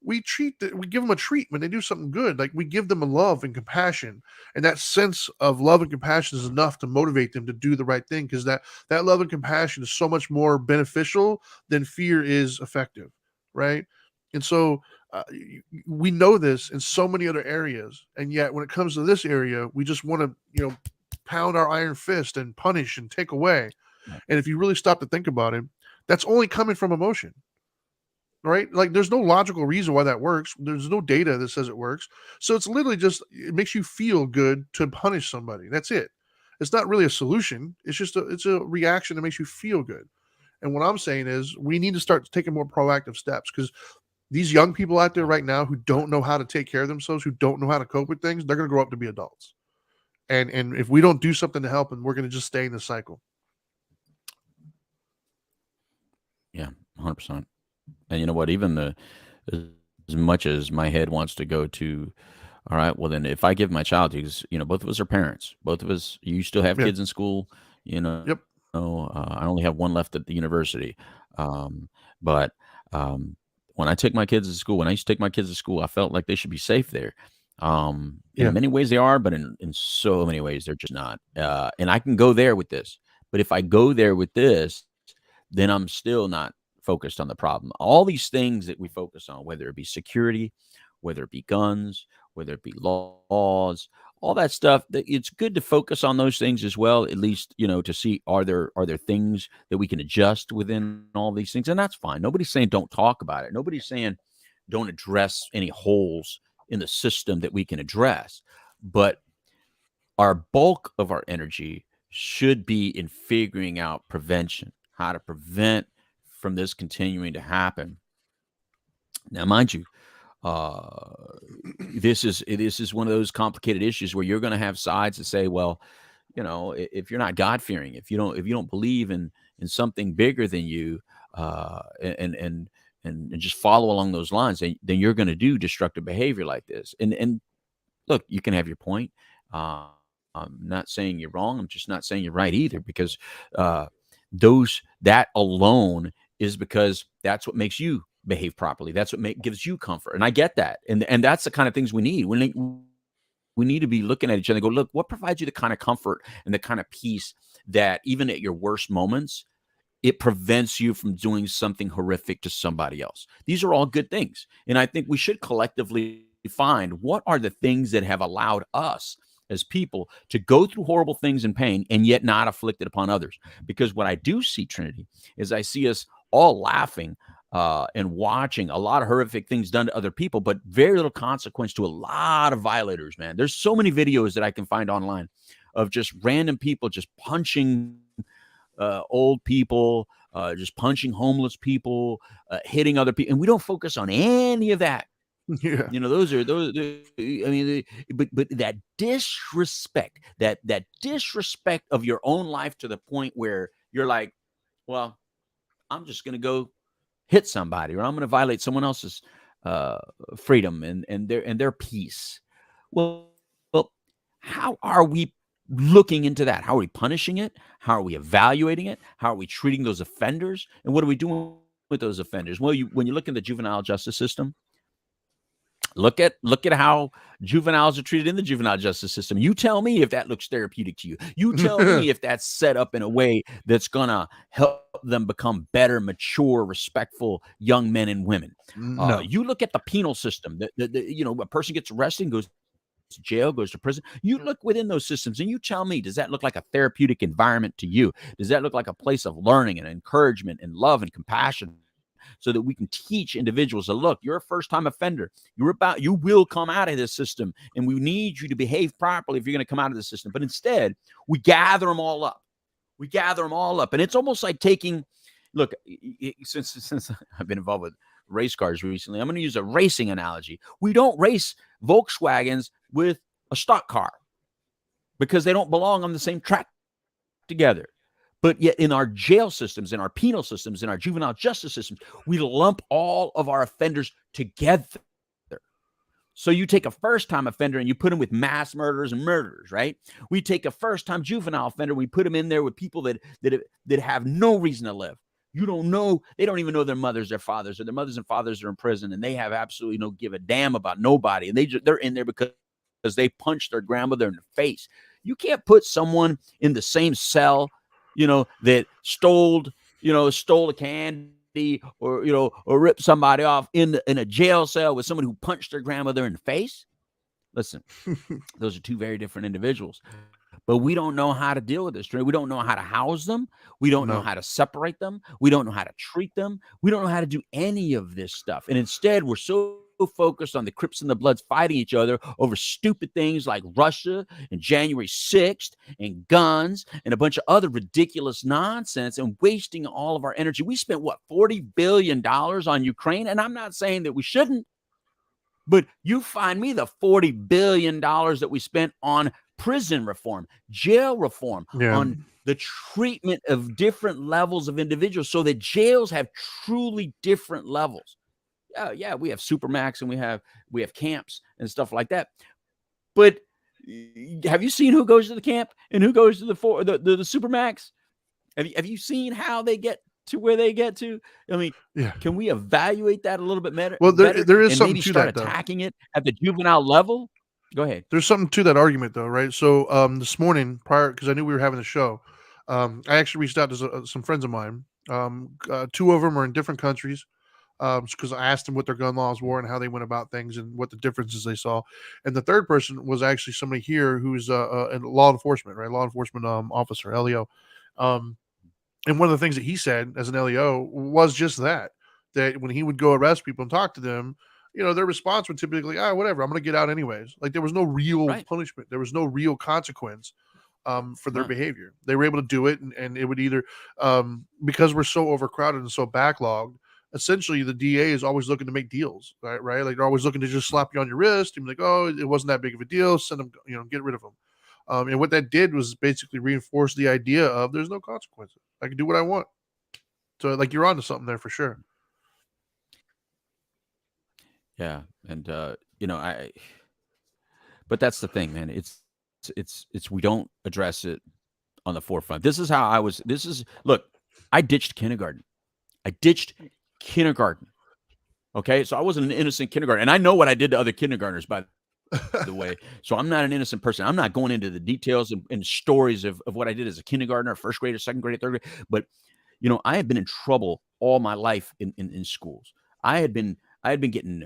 we give them a treat when they do something good. Like we give them a love and compassion, and that sense of love and compassion is enough to motivate them to do the right thing. Because that love and compassion is so much more beneficial than fear is effective, right? And so we know this in so many other areas, and yet when it comes to this area, we just want to pound our iron fist and punish and take away. And if you really stop to think about it, that's only coming from emotion. Right? Like there's no logical reason why that works. There's no data that says it works. So it's literally just, it makes you feel good to punish somebody. That's it. It's not really a solution. It's just it's a reaction that makes you feel good. And what I'm saying is we need to start taking more proactive steps because these young people out there right now who don't know how to take care of themselves, who don't know how to cope with things, they're going to grow up to be adults. And if we don't do something to help them, we're going to just stay in the cycle. Yeah, 100%. And you know what? Even as much as my head wants to go to, all right, well then if I give my child to, because both of us are parents, both of us, you still have kids in school, Yep. I only have one left at the university. But when I take my kids to school, when I used to take my kids to school, I felt like they should be safe there. In many ways they are, but in so many ways they're just not. And I can go there with this, but if I go there with this, then I'm still not focused on the problem. All these things that we focus on, whether it be security, whether it be guns, whether it be laws, all that stuff, it's good to focus on those things as well, at least, to see are there things that we can adjust within all these things. And that's fine. Nobody's saying don't talk about it. Nobody's saying don't address any holes in the system that we can address. But our bulk of our energy should be in figuring out prevention, how to prevent from this continuing to happen. Now, mind you, this is one of those complicated issues where you're going to have sides that say, well, if you're not God-fearing, if you don't believe in something bigger than you, and just follow along those lines, then you're going to do destructive behavior like this. And look, you can have your point. I'm not saying you're wrong. I'm just not saying you're right either, because that alone is because that's what makes you behave properly. That's what gives you comfort. And I get that. And that's the kind of things we need. We need to be looking at each other and go, look, what provides you the kind of comfort and the kind of peace that even at your worst moments, it prevents you from doing something horrific to somebody else. These are all good things. And I think we should collectively find what are the things that have allowed us as people to go through horrible things and pain and yet not afflicted upon others. Because what I do see, Trinity, is I see us all laughing and watching a lot of horrific things done to other people, but very little consequence to a lot of violators, man. There's so many videos that I can find online of just random people just punching old people, just punching homeless people, hitting other people. And we don't focus on any of that. Yeah. You know, but that disrespect, that disrespect of your own life to the point where you're like, well, I'm just going to go hit somebody, or I'm going to violate someone else's freedom and their peace. Well, how are we looking into that? How are we punishing it? How are we evaluating it? How are we treating those offenders? And what are we doing with those offenders? Well, when you look in the juvenile justice system, look at how juveniles are treated in the juvenile justice system. You tell me if that looks therapeutic to you. You tell me if that's set up in a way that's going to help them become better, mature, respectful young men and women. No. You look at the penal system. A person gets arrested and goes to jail, goes to prison. You look within those systems and you tell me, does that look like a therapeutic environment to you? Does that look like a place of learning and encouragement and love and compassion, so that we can teach individuals to look, you're a first-time offender. You will come out of this system, and we need you to behave properly if you're going to come out of the system. But instead, we gather them all up. And it's almost like look, since I've been involved with race cars recently, I'm going to use a racing analogy. We don't race Volkswagens with a stock car because they don't belong on the same track together. But yet in our jail systems, in our penal systems, in our juvenile justice systems, we lump all of our offenders together. So you take a first-time offender and you put him with mass murderers and murderers, right? We take a first-time juvenile offender, we put him in there with people that have no reason to live. You don't know, they don't even know their mothers, their fathers, or their mothers and fathers are in prison, and they have absolutely no give a damn about nobody. And they're in there because they punched their grandmother in the face. You can't put someone in the same cell, that stole a candy or ripped somebody off in a jail cell with someone who punched their grandmother in the face. Listen, those are two very different individuals. But we don't know how to deal with this. We don't know how to house them. We don't know how to separate them. We don't know how to treat them. We don't know how to do any of this stuff. And instead, we're so focused on the Crips and the Bloods fighting each other over stupid things like Russia and January 6th and guns and a bunch of other ridiculous nonsense and wasting all of our energy. We spent, $40 billion on Ukraine? And I'm not saying that we shouldn't, but you find me the $40 billion that we spent on prison reform, jail reform, on the treatment of different levels of individuals so that jails have truly different levels. Yeah, we have Supermax and we have camps and stuff like that. But have you seen who goes to the camp and who goes to the Supermax? Have you seen how they get to where they get to? I mean, can we evaluate that a little bit better? Well, there is something to that, attacking it at the juvenile level. Go ahead. There's something to that argument, though, right? So this morning, because I knew we were having a show, I actually reached out to some friends of mine. Two of them are in different countries, because I asked them what their gun laws were and how they went about things and what the differences they saw. And the third person was actually somebody here who's a law enforcement, right? Law enforcement officer, LEO. And one of the things that he said as an LEO was just that when he would go arrest people and talk to them, their response would typically, whatever, I'm going to get out anyways. Like there was no real punishment. There was no real consequence for their behavior. They were able to do it. And it would either, because we're so overcrowded and so backlogged, essentially the DA is always looking to make deals, right? Like they're always looking to just slap you on your wrist and be like, oh, it wasn't that big of a deal. Send them, get rid of them. And what that did was basically reinforce the idea of there's no consequences. I can do what I want. So like you're onto something there for sure. Yeah. And, but that's the thing, man. It's, we don't address it on the forefront. Look, I ditched kindergarten. Okay, so I wasn't an innocent kindergartner, and I know what I did to other kindergartners, by the way. So I'm not an innocent person. I'm not going into the details and stories of what I did as a kindergartner, first grader, second grade, third grade. But I had been in trouble all my life in schools. I had been getting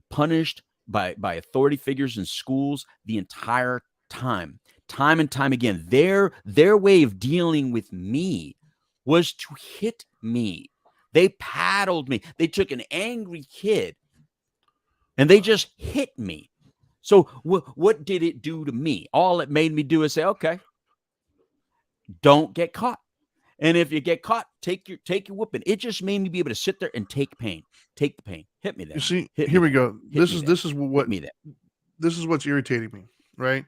punished by authority figures in schools the entire time and time again. Their way of dealing with me was to hit me. They paddled me. They took an angry kid and they just hit me. So what did it do to me? All it made me do is say, okay, don't get caught. And if you get caught, take your whooping. It just made me be able to sit there and take pain. Take the pain. Hit me then. You see, Hit me here we then. go. Hit This me is then. this is what Hit me then. this is what's irritating me, right?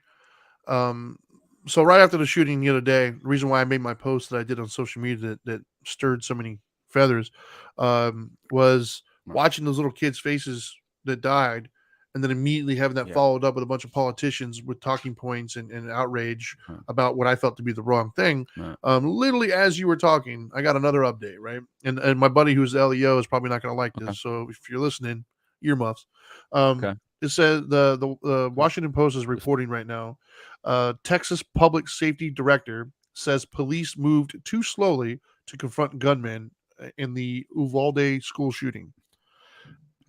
So right after the shooting the other day, the reason why I made my post that I did on social media that stirred so many feathers, was watching those little kids' faces that died, and then immediately having that Yeah. followed up with a bunch of politicians with talking points and outrage Huh. about what I felt to be the wrong thing. Right. Literally as you were talking, I got another update, right? And my buddy who's the LEO is probably not going to like this, Okay. so if you're listening, earmuffs. Okay. It says the Washington Post is reporting right now. Texas Public Safety Director says police moved too slowly to confront gunmen in the Uvalde school shooting.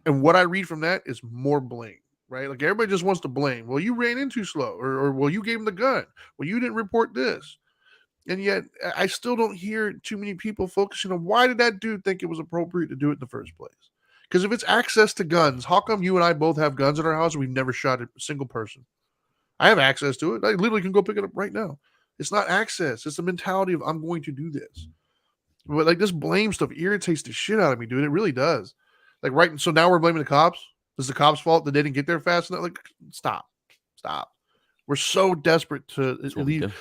And what I read from that is more blame, right? Like everybody just wants to blame. Well, you ran in too slow, or well, you gave him the gun. Well, you didn't report this. And yet I still don't hear too many people focusing on why did that dude think it was appropriate to do it in the first place? Because if it's access to guns, how come you and I both have guns in our house and we've never shot a single person? I have access to it. I literally can go pick it up right now. It's not access. It's the mentality of I'm going to do this. But like this blame stuff irritates the shit out of me, dude. It really does. Like right, so now we're blaming the cops. It's the cops' fault that they didn't get there fast enough. Like, stop. We're so desperate to leave.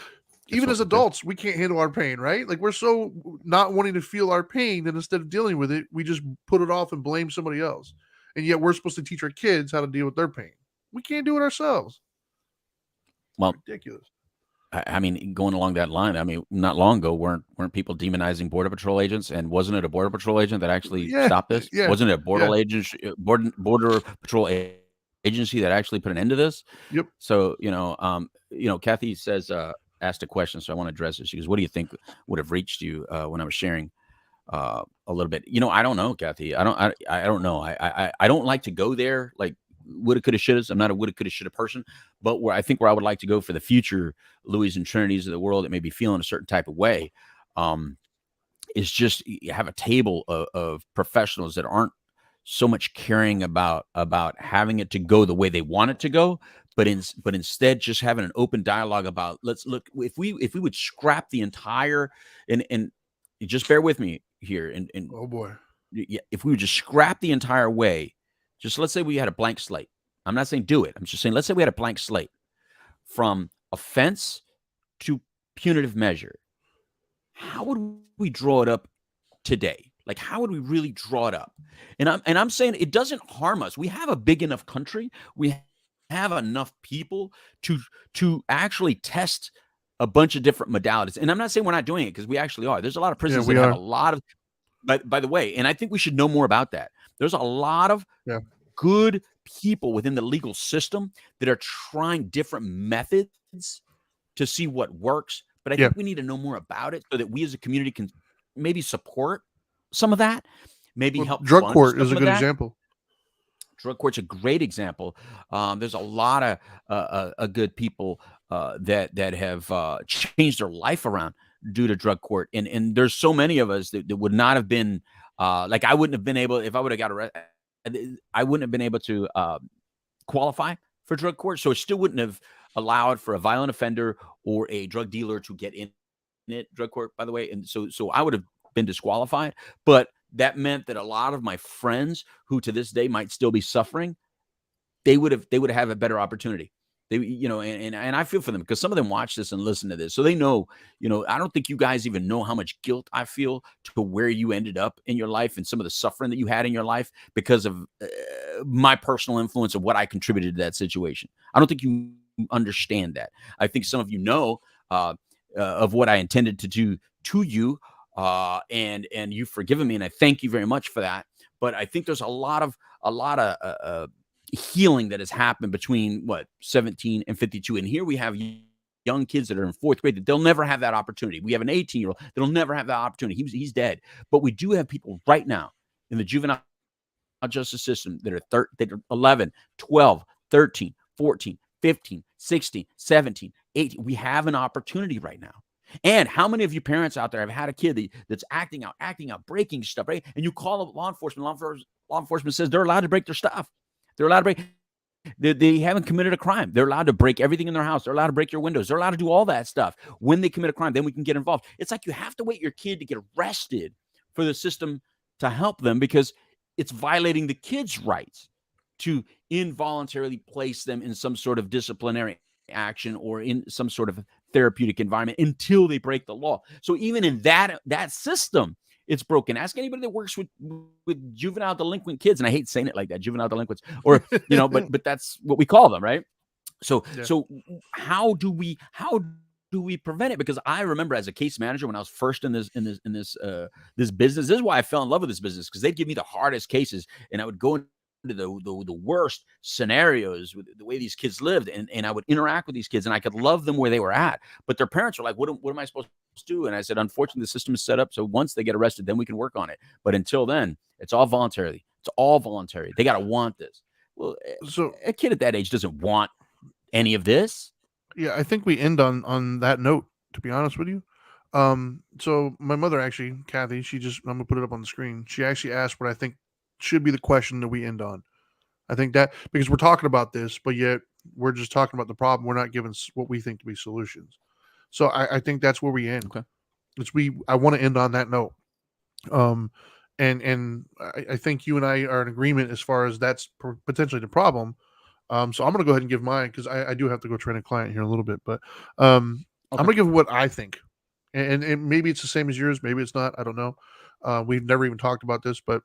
Even as adults, we can't handle our pain, right? Like we're so not wanting to feel our pain that instead of dealing with it, we just put it off and blame somebody else. And yet we're supposed to teach our kids how to deal with their pain. We can't do it ourselves. Well, ridiculous. I mean, going along that line, I mean, not long ago, weren't people demonizing Border Patrol agents? And wasn't it a Border Patrol agent that actually stopped this? Yeah, wasn't it a Border Patrol agency that actually put an end to this? Yep. So, Kathy says, asked a question, so I want to address it. She goes, what do you think would have reached you when I was sharing a little bit? I don't know, Kathy. I don't know. I don't like to go there, like woulda, coulda, shoulda. I'm not a woulda, coulda, shoulda person, but where I would like to go for the future Louis and Trinities of the world that may be feeling a certain type of way, is just you have a table of professionals that aren't so much caring about having it to go the way they want it to go, but instead just having an open dialogue about, let's look, if we would scrap the entire, and just bear with me here, and oh boy, yeah, if we would just scrap the entire way, just let's say we had a blank slate. I'm not saying do it. I'm just saying, let's say we had a blank slate from offense to punitive measure. How would we draw it up today? Like, how would we really draw it up? And I'm saying it doesn't harm us. We have a big enough country. We have enough people to actually test a bunch of different modalities. And I'm not saying we're not doing it, because we actually are. There's a lot of prisons that have a lot of, by the way, and I think we should know more about that. There's a lot of good people within the legal system that are trying different methods to see what works. But I think we need to know more about it so that we as a community can maybe support some of that, maybe help. Drug court is a good example. Drug court's a great example. There's a lot of good people that have changed their life around due to drug court. And there's so many of us that would not have been, like I wouldn't have been able, if I would have got arrested, I wouldn't have been able to qualify for drug court. So it still wouldn't have allowed for a violent offender or a drug dealer to get in it, drug court, by the way. And so I would have been disqualified. But that meant that a lot of my friends who to this day might still be suffering, they would have a better opportunity. They, and I feel for them, because some of them watch this and listen to this. So they know, I don't think you guys even know how much guilt I feel to where you ended up in your life and some of the suffering that you had in your life because of my personal influence of what I contributed to that situation. I don't think you understand that. I think some of you know of what I intended to do to you, and you've forgiven me, and I thank you very much for that. but I think there's a lot of healing that has happened between 17 and 52. And here we have young kids that are in fourth grade that they'll never have that opportunity. We have an 18-year-old that'll never have that opportunity. He's dead. But we do have people right now in the juvenile justice system that are 11, 12, 13, 14, 15, 16, 17, 18. We have an opportunity right now. And how many of you parents out there have had a kid that's acting out, breaking stuff, right? And you call law enforcement. Law enforcement says they're allowed to break their stuff. They're allowed to break. They haven't committed a crime. They're allowed to break everything in their house. They're allowed to break your windows. They're allowed to do all that stuff. When they commit a crime, then we can get involved. It's like you have to wait your kid to get arrested for the system to help them, because it's violating the kid's rights to involuntarily place them in some sort of disciplinary action or in some sort of therapeutic environment until they break the law. So even in that system, it's broken. Ask anybody that works with juvenile delinquent kids, and I hate saying it like that, juvenile delinquents, or but that's what we call them, right? So how do we prevent it? Because I remember as a case manager when I was first in this business. This is why I fell in love with this business, because they'd give me the hardest cases, and I would go into the worst scenarios with the way these kids lived, and I would interact with these kids, and I could love them where they were at. But their parents were like, what am I supposed to do? And I said, unfortunately, the system is set up so once they get arrested, then we can work on it. But until then, it's all voluntary. It's all voluntary. They got to want this. Well, so a kid at that age doesn't want any of this. Yeah, I think we end on that note, to be honest with you. So my mother, actually, Kathy, I'm gonna put it up on the screen. She actually asked what I think should be the question that we end on. I think that, because we're talking about this, but yet we're just talking about the problem. We're not giving what we think to be solutions. So I think that's where we end. Okay. I want to end on that note. And I think you and I are in agreement as far as that's potentially the problem. So I'm going to go ahead and give mine, because I do have to go train a client here in a little bit, but I'm going to give what I think. And maybe it's the same as yours. Maybe it's not. I don't know. We've never even talked about this, but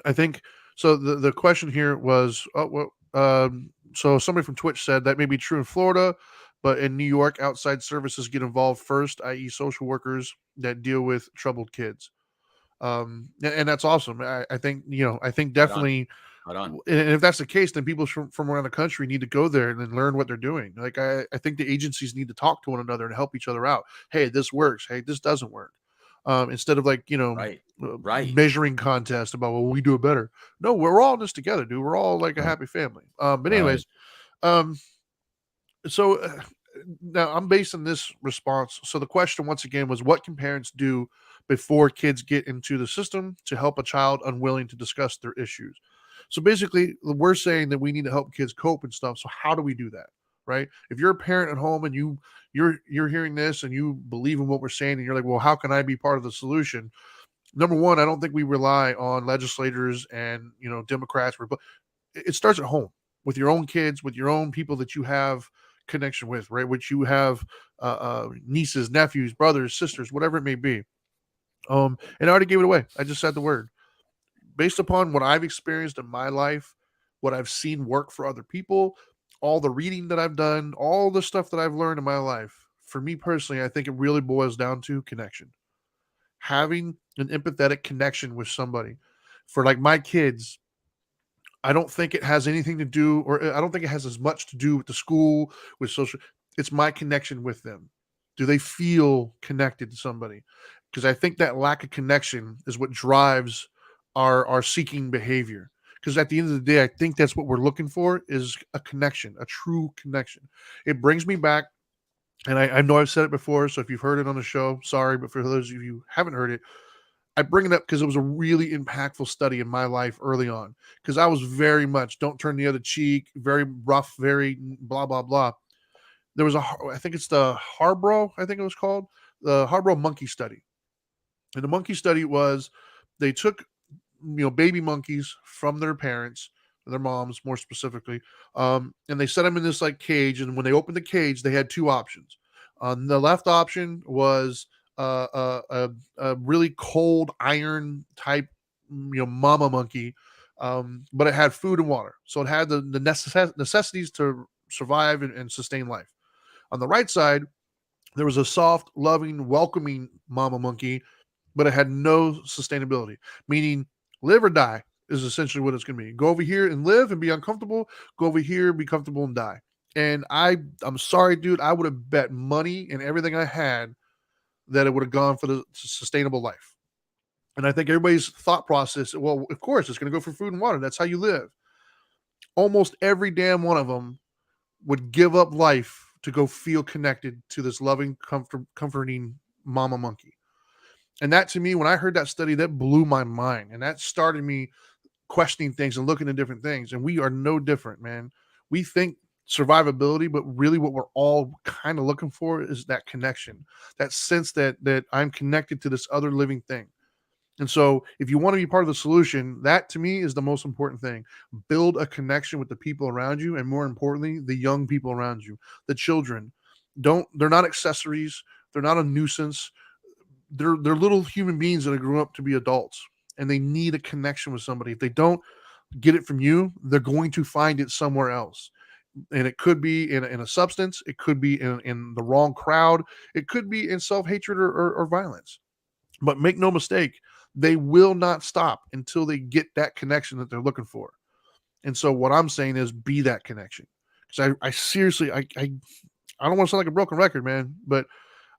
I think so. The question here was, so somebody from Twitch said that may be true in Florida, but in New York, outside services get involved first, i.e. social workers that deal with troubled kids. And that's awesome. I think, I think definitely, Right on. And if that's the case, then people from around the country need to go there and then learn what they're doing. Like, I think the agencies need to talk to one another and help each other out. Hey, this works. Hey, this doesn't work. Instead of right. measuring contest about, well, we do it better. No, we're all in this together, dude. We're all like a happy family. But anyways, so now I'm basing this response. So the question once again was, what can parents do before kids get into the system to help a child unwilling to discuss their issues? So basically, we're saying that we need to help kids cope and stuff. So how do we do that? Right? If you're a parent at home and you're hearing this and you believe in what we're saying, and you're like, well, how can I be part of the solution? Number one, I don't think we rely on legislators and Democrats. It starts at home with your own kids, with your own people that you have connection with, right? Which you have nieces, nephews, brothers, sisters, whatever it may be. And I already gave it away. I just said the word. Based upon what I've experienced in my life, what I've seen work for other people, all the reading that I've done, all the stuff that I've learned in my life, for me personally, I think it really boils down to connection. Having an empathetic connection with somebody. For like my kids, I don't think it has anything to do, or I don't think it has as much to do with the school, with social. It's my connection with them. Do they feel connected to somebody? Because I think that lack of connection is what drives our seeking behavior. Because at the end of the day, I think that's what we're looking for, is a connection, a true connection. It brings me back, and I know I've said it before, so if you've heard it on the show, sorry, but for those of you who haven't heard it, I bring it up because it was a really impactful study in my life early on, because I was very much don't turn the other cheek, very rough, very blah, blah, blah. There was I think it's the Harborough, I think it was called, the Harborough monkey study. And the monkey study was, they took baby monkeys from their parents, their moms more specifically, and they set them in this like cage. And when they opened the cage, they had two options. The left option was a really cold iron type, mama monkey, but it had food and water, so it had the necessities to survive and sustain life. On the right side, there was a soft, loving, welcoming mama monkey, but it had no sustainability, meaning Live or die is essentially what it's going to be. Go over here and live and be uncomfortable. Go over here, be comfortable and die. And I'm sorry, dude. I would have bet money and everything I had that it would have gone for the sustainable life. And I think everybody's thought process, well, of course, it's going to go for food and water. That's how you live. Almost every damn one of them would give up life to go feel connected to this loving, comforting mama monkey. And that to me, when I heard that study, that blew my mind. And that started me questioning things and looking at different things. And we are no different, man. We think survivability, but really what we're all kind of looking for is that connection, that sense that I'm connected to this other living thing. And so if you want to be part of the solution, that to me is the most important thing. Build a connection with the people around you, and more importantly, the young people around you, the children. They're not accessories, they're not a nuisance. They're little human beings that have grown up to be adults, and they need a connection with somebody. If they don't get it from you, they're going to find it somewhere else. And it could be in a substance, it could be in the wrong crowd, it could be in self-hatred or violence. But make no mistake, they will not stop until they get that connection that they're looking for. And so what I'm saying is be that connection. Because I seriously, I don't want to sound like a broken record, man, but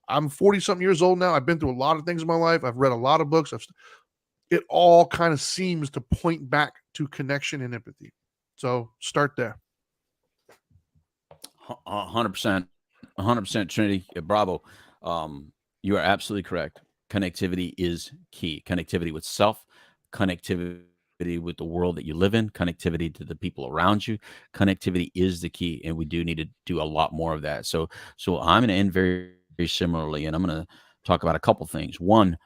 I'm 40 something years old now. I've been through a lot of things in my life. I've read a lot of books. It all kind of seems to point back to connection and empathy. So start there. 100%, 100%, Trinity. Bravo. You are absolutely correct. Connectivity is key. Connectivity with self, connectivity with the world that you live in, connectivity to the people around you. Connectivity is the key, and we do need to do a lot more of that. So I'm going to end very, very similarly, and I'm going to talk about a couple things. One,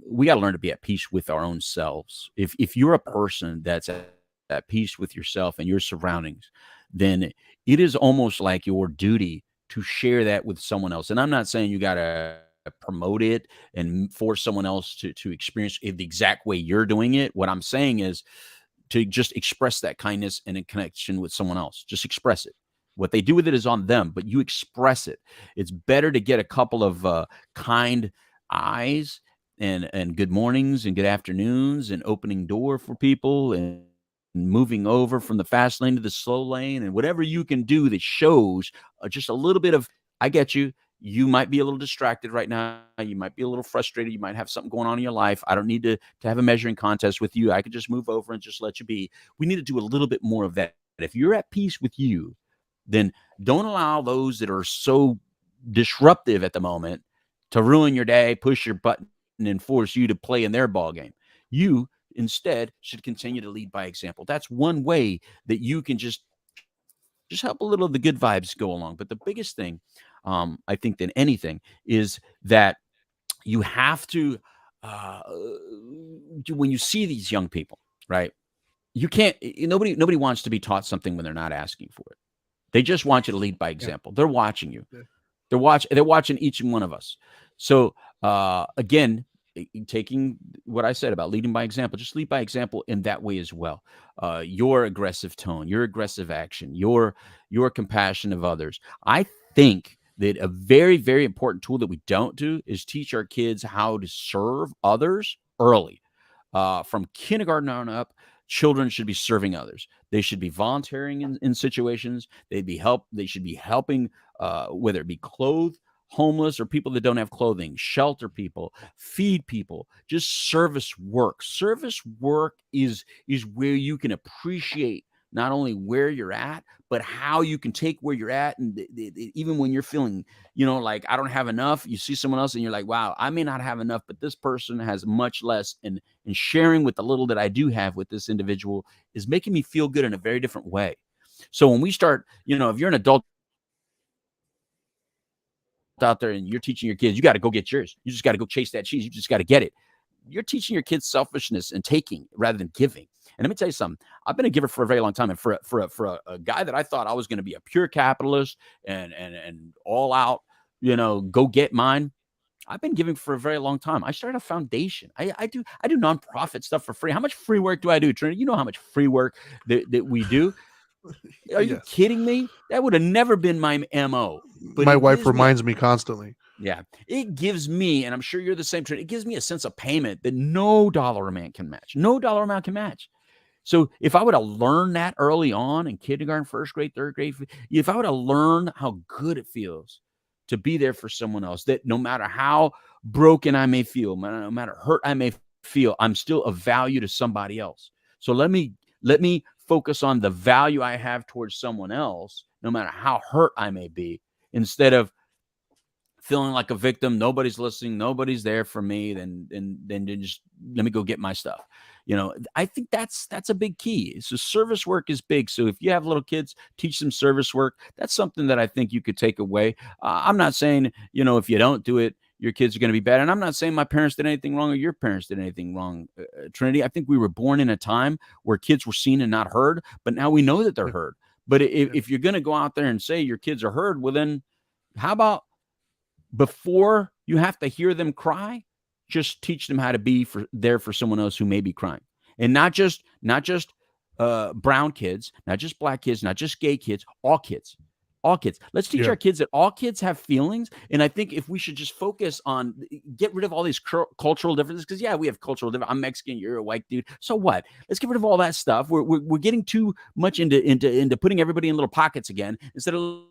we got to learn to be at peace with our own selves. If you're a person that's at peace with yourself and your surroundings, then it is almost like your duty to share that with someone else. And I'm not saying you got to promote it and force someone else to experience it the exact way you're doing it. What I'm saying is to just express that kindness and in connection with someone else. Just express it. What they do with it is on them, but you express it. It's better to get a couple of kind eyes and good mornings and good afternoons and opening door for people and moving over from the fast lane to the slow lane and whatever you can do that shows just a little bit of, I get you. You might be a little distracted right now. You might be a little frustrated. You might have something going on in your life. I don't need to have a measuring contest with you. I could just move over and just let you be. We need to do a little bit more of that. If you're at peace with you, then don't allow those that are so disruptive at the moment to ruin your day, push your button, and force you to play in their ball game. You instead should continue to lead by example. That's one way that you can just help a little of the good vibes go along. But the biggest thing, I think, than anything is that you have to, when you see these young people, right? You can't, nobody wants to be taught something when they're not asking for it. They just want you to lead by example. They're watching you. They're watching each and one of us. So again, taking what I said about leading by example, just lead by example in that way as well. Your aggressive tone, your aggressive action, your compassion of others. I think that a very, very important tool that we don't do is teach our kids how to serve others early. From kindergarten on up, children should be serving others. They should be volunteering in situations. They should be helping, whether it be clothed, homeless, or people that don't have clothing, shelter people, feed people, just service work. Service work is where you can appreciate not only where you're at, but how you can take where you're at. And even when you're feeling, like I don't have enough, you see someone else and you're like, wow, I may not have enough, but this person has much less. And sharing with the little that I do have with this individual is making me feel good in a very different way. So when we start, if you're an adult out there and you're teaching your kids, you got to go get yours. You just got to go chase that cheese. You just got to get it. You're teaching your kids selfishness and taking rather than giving. And let me tell you something. I've been a giver for a very long time. And for a guy that I thought I was going to be a pure capitalist and all out, go get mine, I've been giving for a very long time. I started a foundation. I do nonprofit stuff for free. How much free work do I do, Trinity? You know how much free work that we do. Are you kidding me? That would have never been my MO. But my wife reminds me constantly. Yeah, it gives me, and I'm sure you're the same, Trent, it gives me a sense of payment that no dollar amount can match. No dollar amount can match. So if I would have learned that early on in kindergarten, first grade, third grade, if I would have learned how good it feels to be there for someone else, that no matter how broken I may feel, no matter hurt I may feel, I'm still of value to somebody else. So let me focus on the value I have towards someone else, no matter how hurt I may be, instead of feeling like a victim. Nobody's listening, nobody's there for me, then just let me go get my stuff. I think that's a big key. So service work is big. So if you have little kids, teach them service work. That's something that I think you could take away. I'm not saying, if you don't do it, your kids are going to be bad. And I'm not saying my parents did anything wrong or your parents did anything wrong, Trinity. I think we were born in a time where kids were seen and not heard, but now we know that they're heard. But if you're going to go out there and say your kids are heard, well, then how about before you have to hear them cry, just teach them how to be there for someone else who may be crying. And not just brown kids, not just black kids, not just gay kids, all kids. Let's teach our kids that all kids have feelings. And I think if we should just focus on get rid of all these cultural differences, because we have cultural differences. I'm Mexican, you're a white dude. So what? Let's get rid of all that stuff. We're getting too much into putting everybody in little pockets again, instead of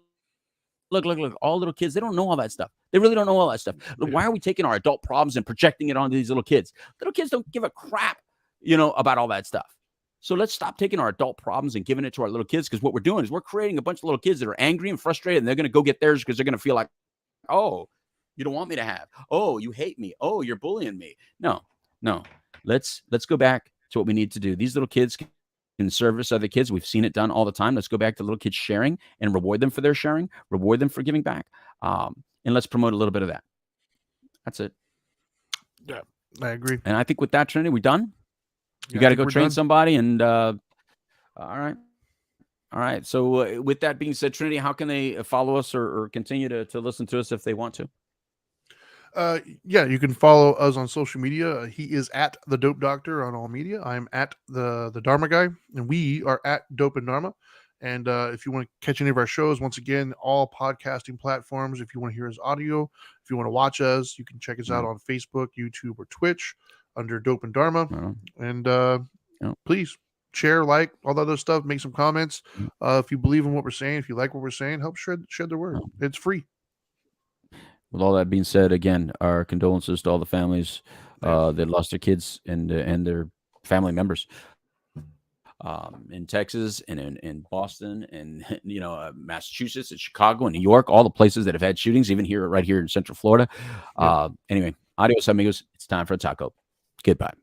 look, all little kids, they don't know all that stuff. They really don't know all that stuff. Why are we taking our adult problems and projecting it onto these little kids? Little kids don't give a crap, about all that stuff. So let's stop taking our adult problems and giving it to our little kids, because what we're doing is we're creating a bunch of little kids that are angry and frustrated, and they're going to go get theirs because they're going to feel like, oh, you don't want me to have. Oh, you hate me. Oh, you're bullying me. No. Let's go back to what we need to do. These little kids can service other kids. We've seen it done all the time. Let's go back to little kids sharing and reward them for their sharing, reward them for giving back. And let's promote a little bit of that. That's it. Yeah, I agree. And I think with that, Trinity, we done? You got to go train somebody. And all right. So with that being said, Trinity, how can they follow us or continue to listen to us if they want to? You can follow us on social media. He is at the Dope Doctor on all media. I'm at the Dharma Guy, and we are at Dope and Dharma. And if you want to catch any of our shows, once again, all podcasting platforms. If you want to hear us audio, if you want to watch us, you can check us out on Facebook, YouTube, or Twitch under Dope and Dharma. And please share, like, all that other stuff. Make some comments. If you believe in what we're saying, if you like what we're saying, help spread the word. It's free. With all that being said, again, our condolences to all the families that lost their kids and their family members in Texas and in Boston and Massachusetts and Chicago and New York, all the places that have had shootings, even right here in Central Florida. Anyway, adios amigos. It's time for a taco. Goodbye.